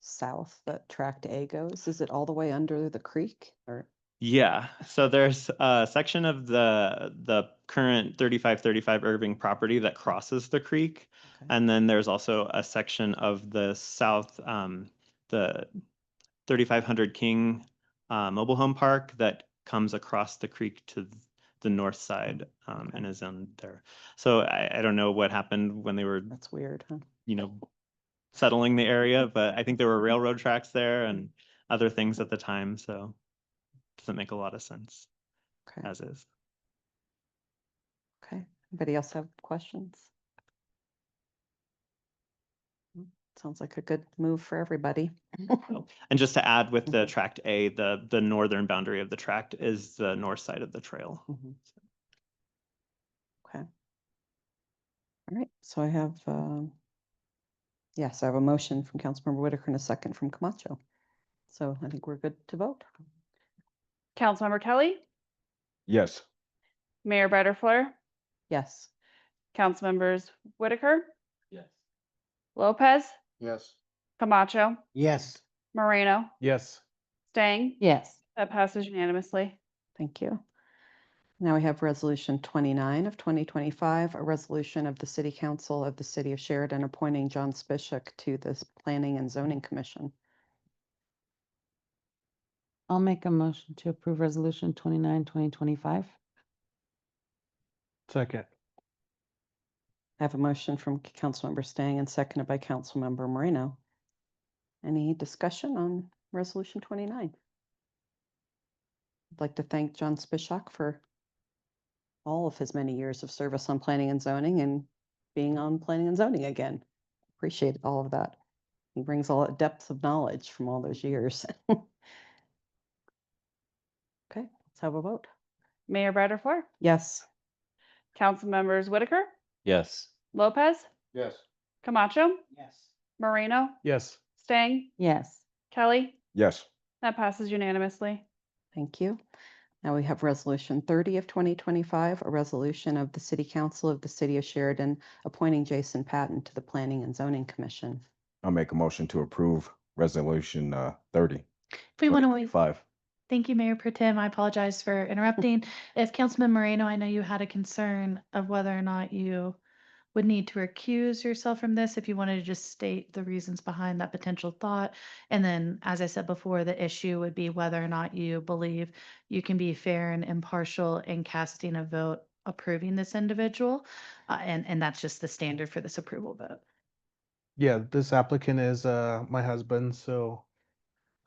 south that Tract A goes. Is it all the way under the creek or? Yeah, so there's a section of the current 3535 Irving property that crosses the creek. And then there's also a section of the south, the 3500 King mobile home park that comes across the creek to the north side and is in there. So I don't know what happened when they were, That's weird, huh? you know, settling the area, but I think there were railroad tracks there and other things at the time, so doesn't make a lot of sense Okay. as is. Okay. Anybody else have questions? Sounds like a good move for everybody. And just to add with the tract A, the northern boundary of the tract is the north side of the trail. Okay. All right, so I have, yes, I have a motion from Councilmember Whitaker and a second from Camacho. So I think we're good to vote. Councilmember Kelly, Yes. Mayor Butterfly, Yes. Councilmembers Whitaker, Yes. Lopez, Yes. Camacho, Yes. Moreno, Yes. Stang. Yes. That passes unanimously. Thank you. Now we have Resolution 29 of 2025, a resolution of the City Council of the City of Sheridan appointing John Spishak to the Planning and Zoning Commission. I'll make a motion to approve resolution 29, 2025. Second. I have a motion from Councilmember Stang and seconded by Councilmember Moreno. Any discussion on Resolution 29? I'd like to thank John Spishak for all of his many years of service on planning and zoning and being on planning and zoning again. Appreciate all of that. He brings a lot of depth of knowledge from all those years. Okay, let's have a vote. Mayor Butterfly, Yes. Councilmembers Whitaker, Yes. Lopez, Yes. Camacho, Yes. Moreno, Yes. Stang, Yes. Kelly. Yes. That passes unanimously. Thank you. Now we have Resolution 30 of 2025, a resolution of the City Council of the City of Sheridan appointing Jason Patton to the Planning and Zoning Commission. I'll make a motion to approve resolution 30. If we want to wait. 5. Thank you, Mayor Pro Tem. I apologize for interrupting. If Councilman Moreno, I know you had a concern of whether or not you would need to recuse yourself from this, if you wanted to just state the reasons behind that potential thought. And then, as I said before, the issue would be whether or not you believe you can be fair and impartial in casting a vote approving this individual. And that's just the standard for this approval vote. Yeah, this applicant is my husband, so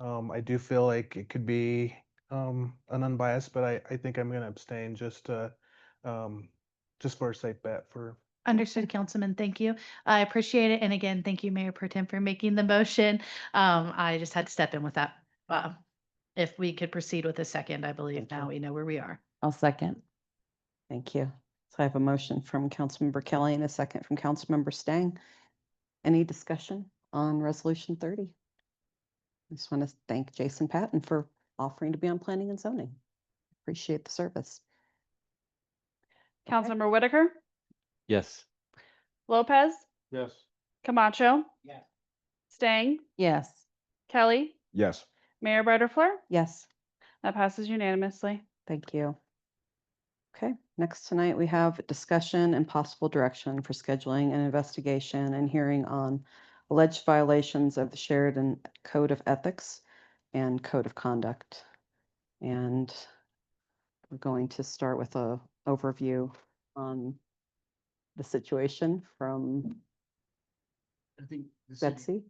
I do feel like it could be an unbiased, but I think I'm gonna abstain just for a safe bet for. Understood, Councilman. Thank you. I appreciate it. And again, thank you, Mayor Pro Tem, for making the motion. I just had to step in with that. If we could proceed with a second, I believe now we know where we are. I'll second. Thank you. So I have a motion from Councilmember Kelly and a second from Councilmember Stang. Any discussion on Resolution 30? I just want to thank Jason Patton for offering to be on Planning and Zoning. Appreciate the service. Councilmember Whitaker, Yes. Lopez, Yes. Camacho, Yes. Stang, Yes. Kelly, Yes. Mayor Butterfly. Yes. That passes unanimously. Thank you. Okay, next tonight we have discussion and possible direction for scheduling an investigation and hearing on alleged violations of the Sheridan Code of Ethics and Code of Conduct. And we're going to start with a overview on the situation from I think Betsy,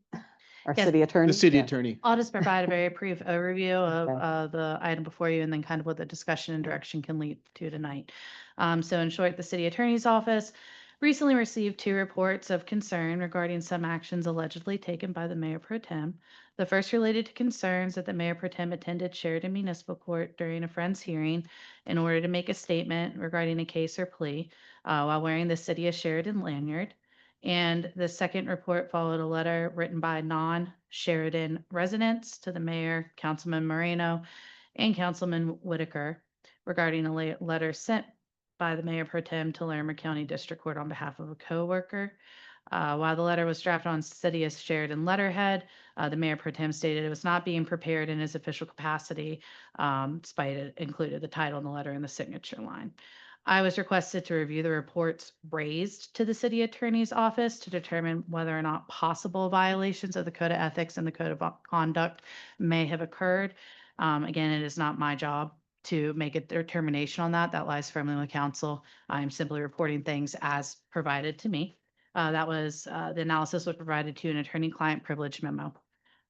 our Yes. city attorney. the city Yeah. attorney. I'll just provide a very brief overview Okay. of the item before you and then kind of what the discussion and direction can lead to tonight. So in short, the city attorney's office recently received 2 reports of concern regarding some actions allegedly taken by the mayor pro tem. The first related to concerns that the mayor pro tem attended Sheridan Municipal Court during a friend's hearing in order to make a statement regarding a case or plea while wearing the City of Sheridan lanyard. And the second report followed a letter written by non-Sheridan residents to the mayor, Councilman Moreno, and Councilman Whitaker regarding a letter sent by the mayor pro tem to Larimer County District Court on behalf of a coworker. While the letter was drafted on City of Sheridan letterhead, the mayor pro tem stated it was not being prepared in his official capacity, despite it included the title in the letter and the signature line. I was requested to review the reports raised to the city attorney's office to determine whether or not possible violations of the Code of Ethics and the Code of Conduct may have occurred. Again, it is not my job to make a determination on that. That lies firmly with council. I'm simply reporting things as provided to me. The analysis was provided to an attorney-client privilege memo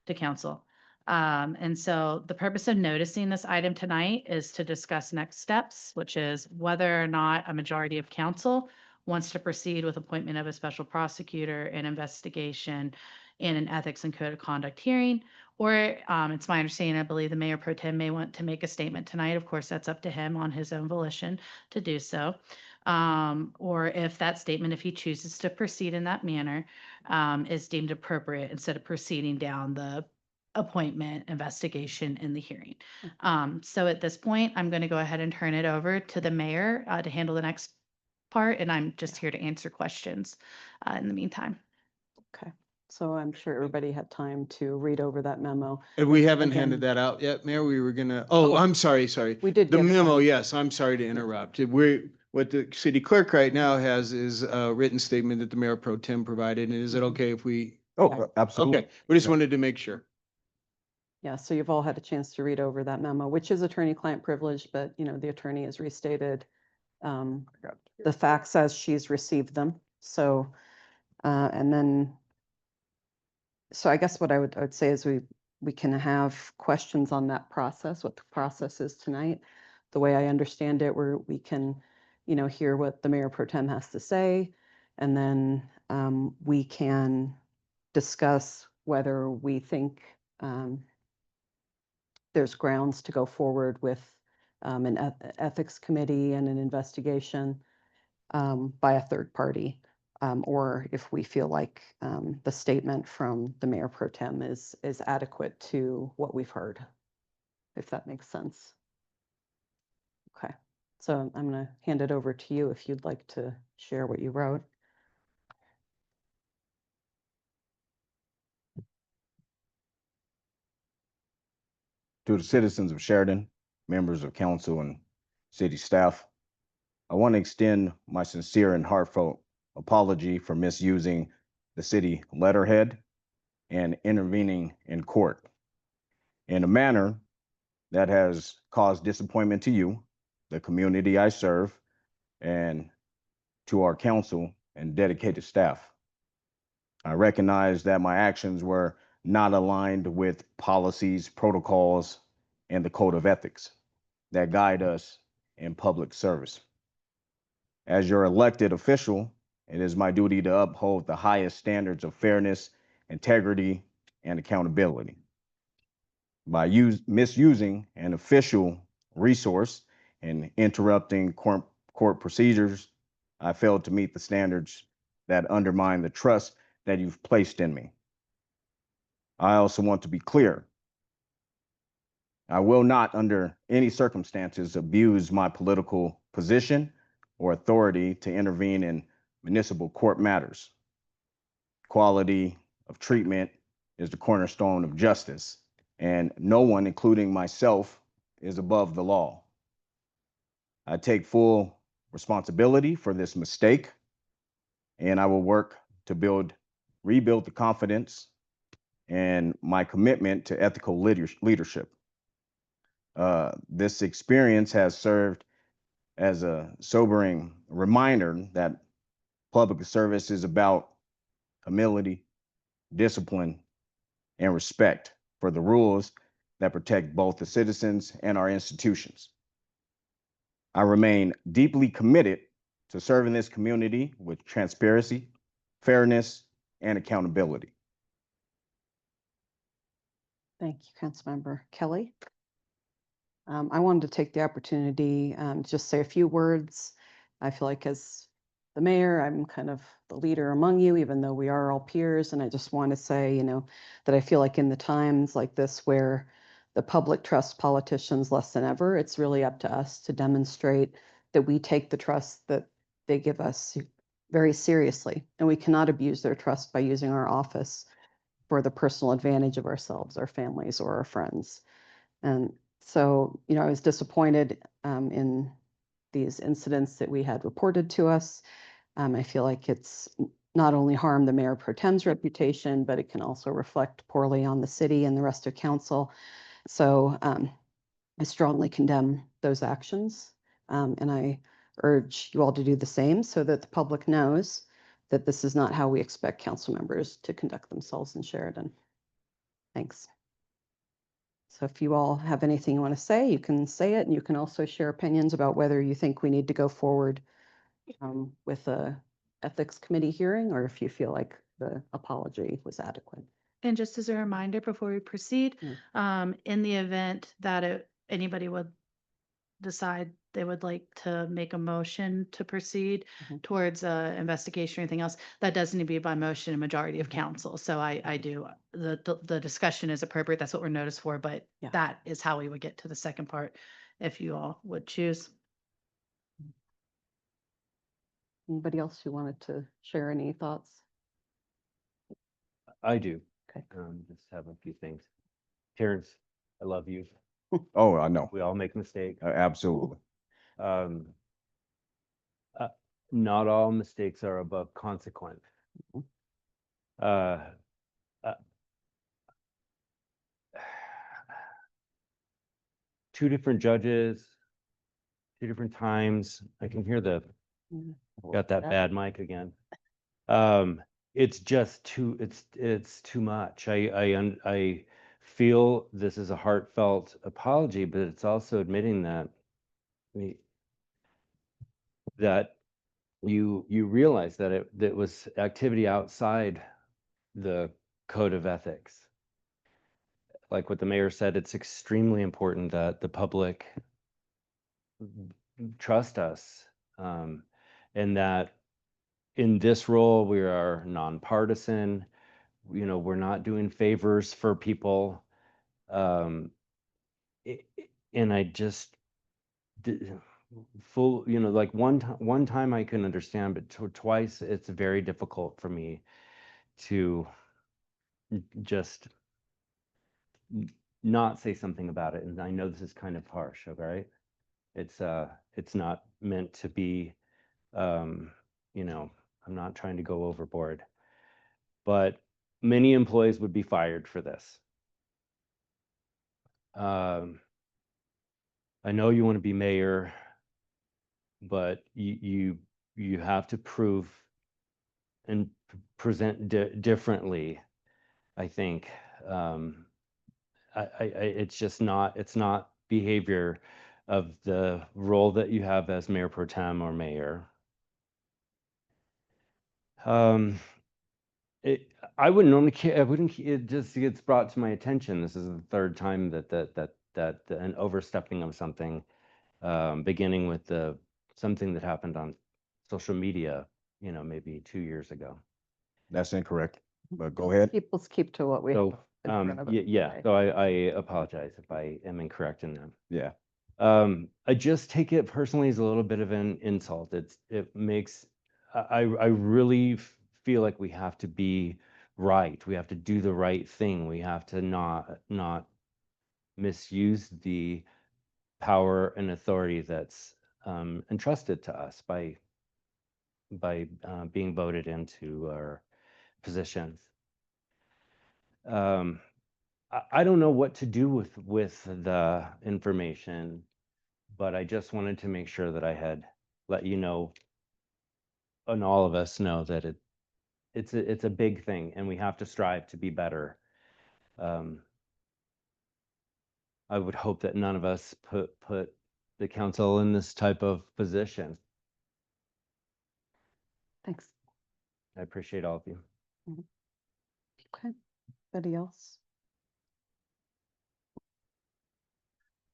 to council. And so the purpose of noticing this item tonight is to discuss next steps, which is whether or not a majority of council wants to proceed with appointment of a special prosecutor, an investigation, and an ethics and code of conduct hearing. Or it's my understanding, I believe the mayor pro tem may want to make a statement tonight. Of course, that's up to him on his own volition to do so. Or if that statement, if he chooses to proceed in that manner, is deemed appropriate instead of proceeding down the appointment, investigation, and the hearing. So at this point, I'm going to go ahead and turn it over to the mayor to handle the next part, and I'm just here to answer questions in the meantime. Okay, so I'm sure everybody had time to read over that memo. And we haven't Again- handed that out yet, Mayor. We were gonna, oh, I'm sorry. We did The give memo, some. yes, I'm sorry to interrupt. What the city clerk right now has is a written statement that the mayor pro tem provided. And is it okay if we? Oh, absolutely. Okay, we just wanted to make sure. Yeah, so you've all had a chance to read over that memo, which is attorney-client privilege, but the attorney has restated the facts as she's received them. So, and then, so I guess what I would say is we can have questions on that process, what the process is tonight. The way I understand it, we can, hear what the mayor pro tem has to say, and then we can discuss whether we think there's grounds to go forward with an ethics committee and an investigation by a third party, or if we feel like the statement from the mayor pro tem is adequate to what we've heard, if that makes sense. Okay, so I'm going to hand it over to you if you'd like to share what you wrote. To the citizens of Sheridan, members of council and city staff, I want to extend my sincere and heartfelt apology for misusing the city letterhead and intervening in court in a manner that has caused disappointment to you, the community I serve, and to our council and dedicated staff. I recognize that my actions were not aligned with policies, protocols, and the code of ethics that guide us in public service. As your elected official, it is my duty to uphold the highest standards of fairness, integrity, and accountability. By misusing an official resource and interrupting court procedures, I failed to meet the standards that undermine the trust that you've placed in me. I also want to be clear. I will not, under any circumstances, abuse my political position or authority to intervene in municipal court matters. Quality of treatment is the cornerstone of justice, and no one, including myself, is above the law. I take full responsibility for this mistake, and I will work to rebuild the confidence and my commitment to ethical leadership. This experience has served as a sobering reminder that public service is about humility, discipline, and respect for the rules that protect both the citizens and our institutions. I remain deeply committed to serving this community with transparency, fairness, and accountability. Thank you, Councilmember Kelly. I wanted to take the opportunity to just say a few words. I feel like as the mayor, I'm kind of the leader among you, even though we are all peers. And I just want to say, that I feel like in the times like this where the public trusts politicians less than ever, it's really up to us to demonstrate that we take the trust that they give us, very seriously, and we cannot abuse their trust by using our office for the personal advantage of ourselves, our families, or our friends. And so, I was disappointed in these incidents that we had reported to us. I feel like it's not only harmed the mayor pro tem's reputation, but it can also reflect poorly on the city and the rest of council. So I strongly condemn those actions. And I urge you all to do the same so that the public knows that this is not how we expect council members to conduct themselves in Sheridan. Thanks. So if you all have anything you want to say, you can say it, and you can also share opinions about whether you think we need to go forward with a ethics committee hearing, or if you feel like the apology was adequate. And just as a reminder before we proceed, in the event that anybody would decide they would like to make a motion to proceed towards investigation or anything else, that does need to be by motion and majority of council. So I do, the discussion is appropriate. That's what we're noticed for, but that is how we would get to the second part if you all would choose. Anybody else who wanted to share any thoughts? I do. Okay. Just have a few things. Terrence, I love you. Oh, I know. We all make mistakes. Absolutely. Not all mistakes are above consequence. Two different judges, two different times. I can hear got that bad mic again. It's just it's too much. I feel this is a heartfelt apology, but it's also admitting that you realize that it was activity outside the code of ethics. Like what the mayor said, it's extremely important that the public trust us, and that in this role we are nonpartisan. We're not doing favors for people, and I just like one time I can understand, but twice it's very difficult for me to just not say something about it. And I know this is kind of harsh, okay? It's not meant to be, I'm not trying to go overboard, but many employees would be fired for this. I know you want to be mayor, but you have to prove and present differently. I think it's just not, it's not behavior of the role that you have as mayor pro tem or mayor. I wouldn't normally care. It just gets brought to my attention. This is the third time that an overstepping of something, beginning with something that happened on social media, maybe 2 years ago. That's incorrect, but go ahead. Let's keep to what we have in front of us today. So I apologize if I am incorrect in that. Yeah. I just take it personally as a little bit of an insult. It makes, I really feel like we have to be right. We have to do the right thing. We have to not misuse the power and authority that's entrusted to us by being voted into our positions. I don't know what to do with the information, but I just wanted to make sure that I had let you know, and all of us know, that it's a big thing, and we have to strive to be better. I would hope that none of us put the council in this type of position. Thanks. I appreciate all of you. Okay. Anybody else?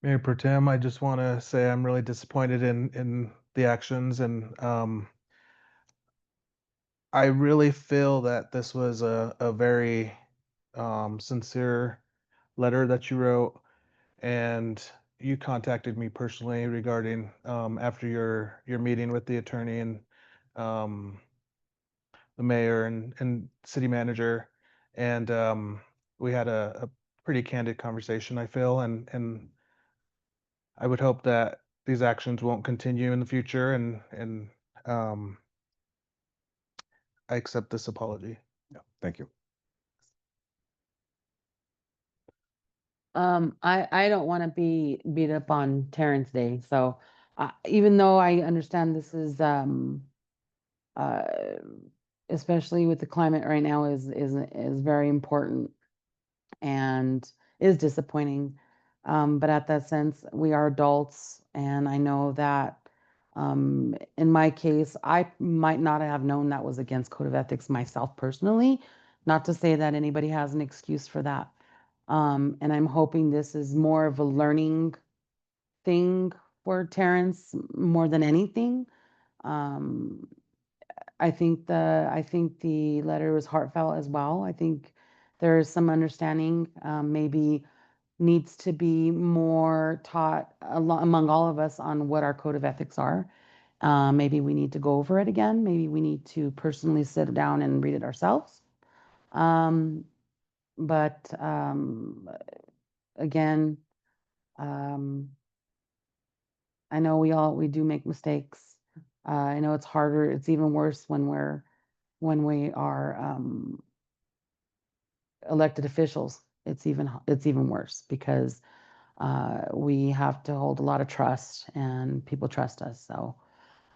Mayor Pro Tem, I just want to say I'm really disappointed in the actions, and I really feel that this was a very sincere letter that you wrote, and you contacted me personally regarding after your meeting with the attorney, and the mayor and city manager. And we had a pretty candid conversation, I feel, and I would hope that these actions won't continue in the future, and um, I accept this apology. Yeah, thank you. I don't want to be beat up on Terrence Day. So even though I understand this is uh, especially with the climate right now is very important and is disappointing. But at that sense, we are adults, and I know that in my case, I might not have known that was against code of ethics myself personally. Not to say that anybody has an excuse for that. And I'm hoping this is more of a learning thing for Terrence more than anything. Um, I think the letter was heartfelt as well. I think there is some understanding, maybe needs to be more taught among all of us on what our code of ethics are. Maybe we need to go over it again. Maybe we need to personally sit down and read it ourselves. But again, I know we do make mistakes. I know it's harder. It's even worse when we are elected officials. It's even worse because we have to hold a lot of trust and people trust us. So,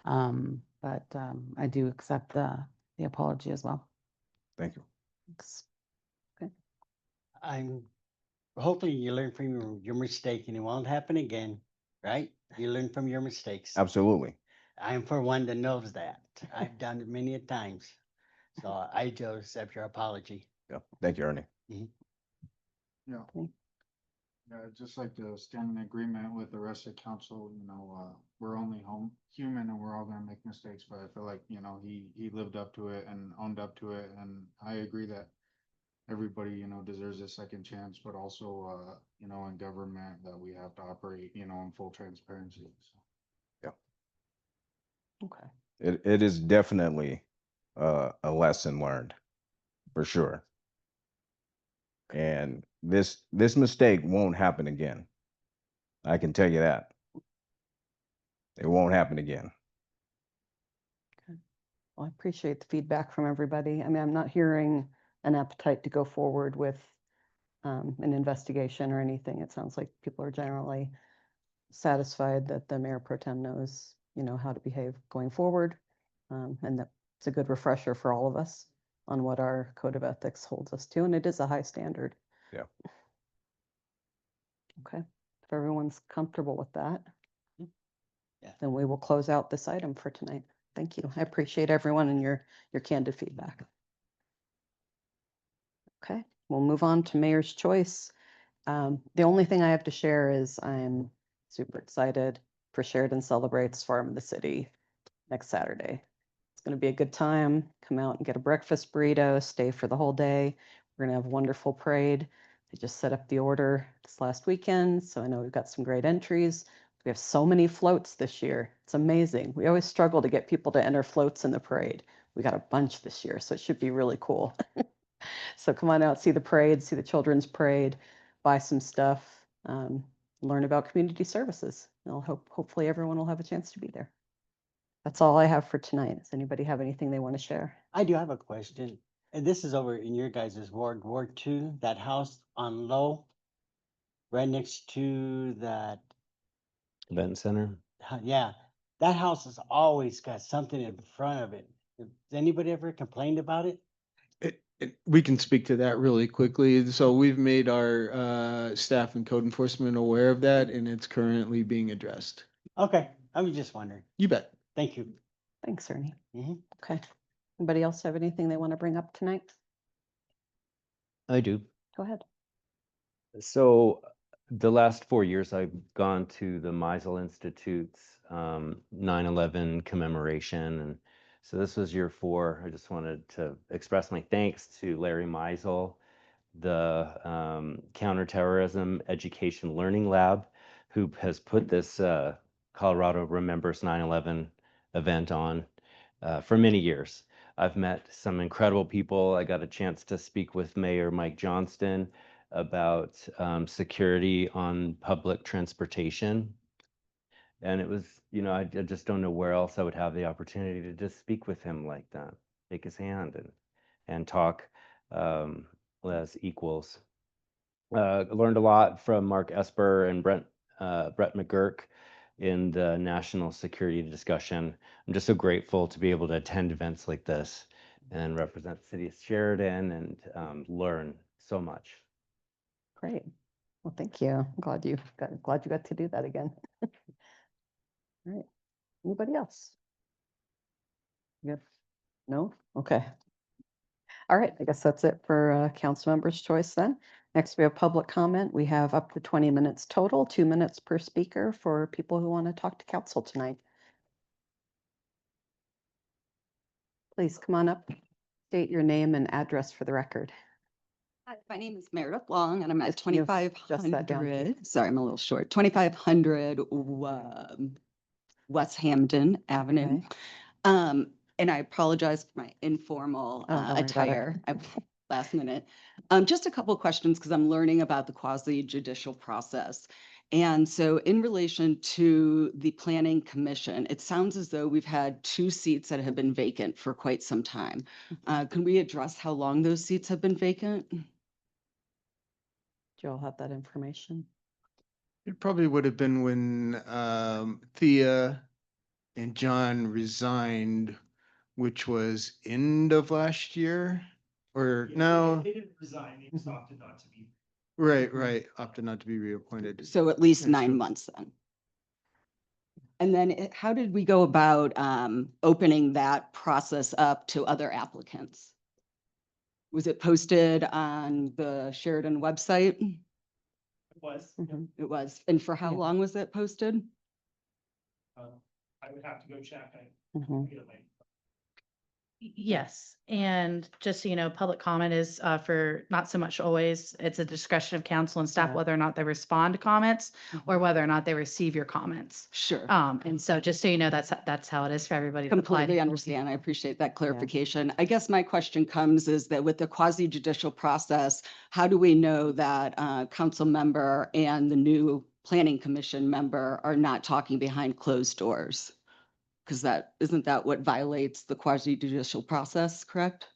but I do accept the apology as well. Thank you. Thanks. Okay. I'm hopefully you learn from your mistake and it won't happen again, right? You learn from your mistakes. Absolutely. I'm for one that knows that. I've done it many a times. So I do accept your apology. Yeah, thank you, Ernie. Yeah. Yeah, I'd just like to stand in agreement with the rest of council, we're only human and we're all gonna make mistakes, but I feel like, he lived up to it and owned up to it, and I agree that everybody, deserves a second chance, but also, in government that we have to operate, in full transparency, so. Okay. It is definitely a lesson learned, for sure. And this mistake won't happen again. I can tell you that. It won't happen again. Well, I appreciate the feedback from everybody. I mean, I'm not hearing an appetite to go forward with an investigation or anything. It sounds like people are generally satisfied that the mayor pro tem knows, how to behave going forward. And that it's a good refresher for all of us on what our code of ethics holds us to. And it is a high standard. Yeah. Okay. If everyone's comfortable with that, Yeah. then we will close out this item for tonight. Thank you. I appreciate everyone and your candid feedback. Okay, we'll move on to mayor's choice. The only thing I have to share is I'm super excited for Sheridan Celebrates Farm of the City next Saturday. It's going to be a good time. Come out and get a breakfast burrito, stay for the whole day. We're going to have a wonderful parade. I just set up the order this last weekend, so I know we've got some great entries. We have so many floats this year. It's amazing. We always struggle to get people to enter floats in the parade. We got a bunch this year, so it should be really cool. So come on out, see the parade, see the children's parade, buy some stuff, learn about community services. Hopefully everyone will have a chance to be there. That's all I have for tonight. Does anybody have anything they want to share? I do have a question. And this is over in your guys' Ward 2, that house on Low, right next to that, Event center. yeah, that house has always got something in front of it. Has anybody ever complained about it? We can speak to that really quickly. So we've made our staff and code enforcement aware of that, and it's currently being addressed. Okay, I was just wondering. You bet. Thank you. Thanks, Ernie. Mhm. Okay. Anybody else have anything they want to bring up tonight? I do. Go ahead. So the last 4 years, I've gone to the Meisel Institute's 9/11 commemoration. And so this was year 4. I just wanted to express my thanks to Larry Meisel, the Counterterrorism Education Learning Lab, who has put this Colorado Remembers 9/11 event on for many years. I've met some incredible people. I got a chance to speak with Mayor Mike Johnston about security on public transportation. And it was, you know, I just don't know where else I would have the opportunity to just speak with him like that, take his hand and talk as equals. Learned a lot from Mark Esper and Brett McGurk in the national security discussion. I'm just so grateful to be able to attend events like this and represent the city of Sheridan and learn so much. Great. Well, thank you. I'm glad you got to do that again. All right. Anybody else? Yep. No? Okay. All right. I guess that's it for council members' choice then. Next, we have public comment. We have up to 20 minutes total, 2 minutes per speaker for people who want to talk to council tonight. Please come on up, state your name and address for the record. Hi, my name is Meredith Long and I'm at Can you adjust that down, 2500, sorry, I'm a little short, 2500 West Hampden Avenue. Okay. And I apologize for my informal Oh, don't worry about it. attire. Last minute. Just a couple of questions because I'm learning about the quasi judicial process. And so in relation to the Planning Commission, it sounds as though we've had 2 seats that have been vacant for quite some time. Can we address how long those seats have been vacant? Do you all have that information? It probably would have been when Thea and John resigned, which was end of last year, or no? They didn't resign, they just opted not to be. Right, opted not to be reappointed. So at least Yeah, 9 sure. months then. And then how did we go about opening that process up to other applicants? Was it posted on the Sheridan website? It was. It was. And for how Yeah. long was it posted? I would have to go check. Mhm. Get it later. Yes, and just so you know, public comment is for not so much always, it's a discretion of council and staff Yeah. whether or not they respond to comments or whether or not they receive your comments. Sure. And so just so you know, that's how it is for everybody. to apply. Completely understand. I appreciate that clarification. I guess my question comes is that with the quasi judicial process, how do we know that council member and the new planning commission member are not talking behind closed doors? Because isn't that what violates the quasi judicial process, correct?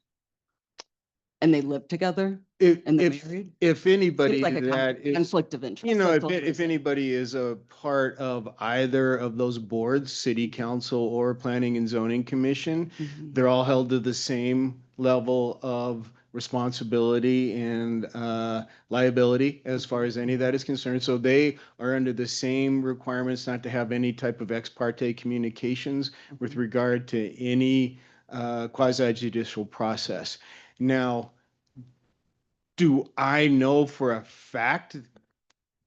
And they live together? And they're married? If anybody Seems like a that is, conflict of interest. you know, that's all I'm if saying. anybody is a part of either of those boards, city council or planning and zoning commission, they're all held to the same level of responsibility and liability as far as any of that is concerned. So they are under the same requirements not to have any type of ex parte communications with regard to any quasi judicial process. Now, do I know for a fact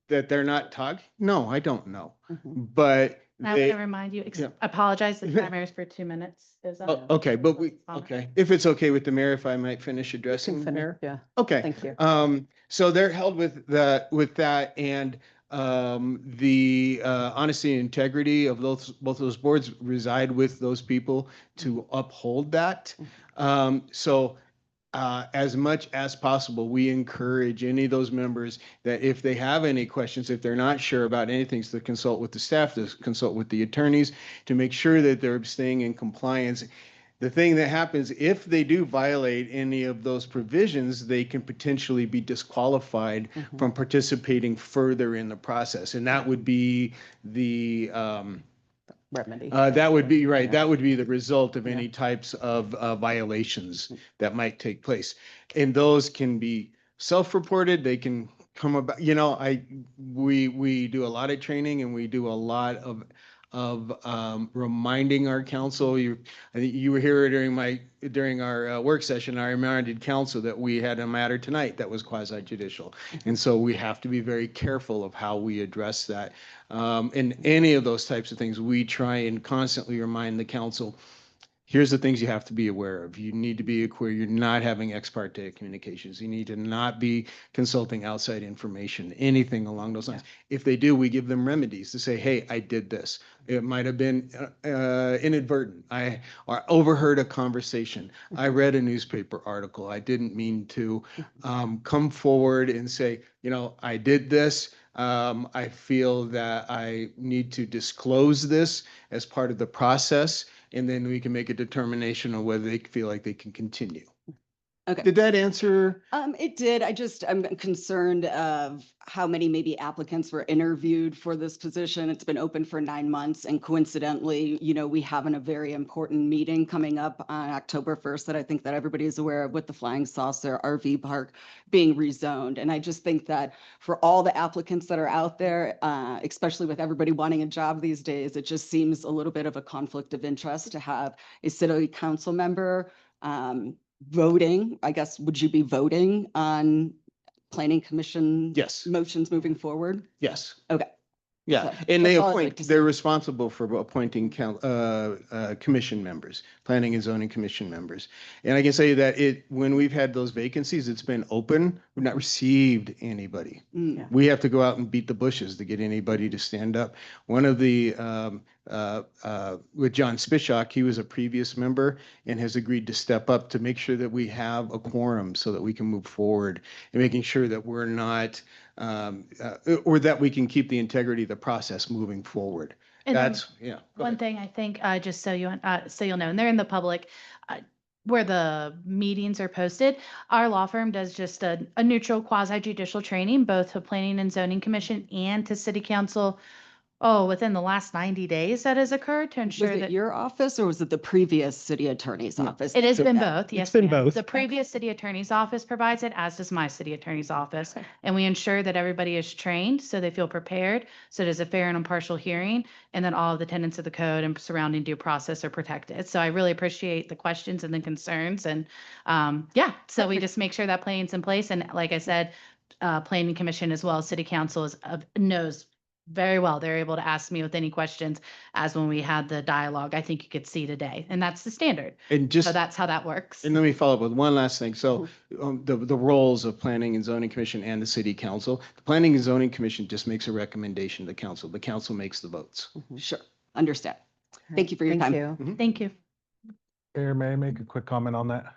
that they're not talking? No, I don't know. But I'm they, gonna remind you, yeah. apologize, the timer is for 2 minutes. Is Oh, up. okay, but okay, if it's okay with the mayor, if I might finish addressing. finish, Mayor? yeah. Okay. Thank you. So they're held with that and the honesty and integrity of both those boards reside with those people to uphold that. So as much as possible, we encourage any of those members that if they have any questions, if they're not sure about anything, to consult with the staff, to consult with the attorneys, to make sure that they're staying in compliance. The thing that happens, if they do violate any of those provisions, they can potentially be disqualified from participating further in the process. And that would be the remedy. That would be right. That would be the result of any types of violations that might take place. And those can be self-reported. They can come about, you know, we do a lot of training and we do a lot of reminding our council. I think you were here during our work session. I reminded council that we had a matter tonight that was quasi judicial. And so we have to be very careful of how we address that. In any of those types of things, we try and constantly remind the council, here's the things you have to be aware of. You need to be aware you're not having ex parte communications. You need to not be consulting outside information, anything along those lines. If they do, we give them remedies to say, hey, I did this. It might have been inadvertent. I overheard a conversation. I read a newspaper article. I didn't mean to come forward and say, you know, I did this. I feel that I need to disclose this as part of the process, and then we can make a determination on whether they feel like they can continue. Okay. Did that answer? It did. I'm concerned of how many maybe applicants were interviewed for this position. It's been open for 9 months, and coincidentally, you know, we have a very important meeting coming up on October 1st that I think that everybody is aware of, with the Flying Saucer RV park being rezoned. And I just think that for all the applicants that are out there, especially with everybody wanting a job these days, it just seems a little bit of a conflict of interest to have a city council member voting. I guess, would you be voting on planning commission? Yes. Motions moving forward? Yes. Okay. Yeah, So and they that's all I'd like appoint, to they're responsible for appointing commission members, planning and zoning commission members. And I can say that when we've had those vacancies, it's been open, we've not received anybody. We have to go out and beat the bushes to get anybody to stand up. One of the, with John Spishak, he was a previous member and has agreed to step up to make sure that we have a quorum so that we can move forward, and making sure that we're not, or that we can keep the integrity of the process moving forward. And then That's, yeah. One thing I think, just so you'll know, and they're in the public, where the meetings are posted, our law firm does just a neutral quasi judicial training, both to Planning and Zoning Commission and to City Council. Within the last 90 days that has occurred, to Was ensure it that your office or was it the previous city attorney's office? it has that did been that? both. Yes, been ma'am. both. The previous city attorney's office provides it, as does my city attorney's office. And we ensure that everybody is trained so they feel prepared, so it is a fair and impartial hearing, and that all of the tenets of the code and surrounding due process are protected. So I really appreciate the questions and the concerns, and so we just make sure that plan's in place. And like I said, planning commission as well as city council knows very well. They're able to ask me with any questions, as when we had the dialogue, I think you could see today, and that's the standard. And just, So that's how that works. and let me follow up with one last thing. So the roles of Planning and Zoning Commission and the City Council, the Planning and Zoning Commission just makes a recommendation to council. The council makes the votes. Sure, understand. Thank you for your Thank time. you. Thank you. Mayor, may I make a quick comment on that?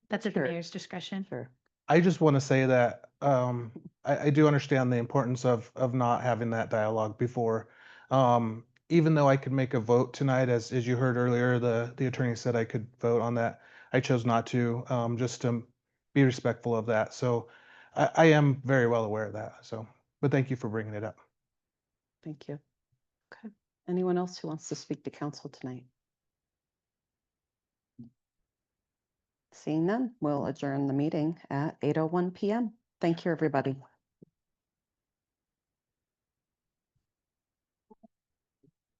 That's at Sure. the mayor's discretion. Sure. I just want to say that I do understand the importance of not having that dialogue before. Even though I could make a vote tonight, as you heard earlier, the attorney said I could vote on that. I chose not to, just to be respectful of that. So I am very well aware of that. So, but thank you for bringing it up. Thank you. Okay. Anyone else who wants to speak to council tonight? Seeing none, we'll adjourn the meeting at 8:01 p.m. Thank you, everybody.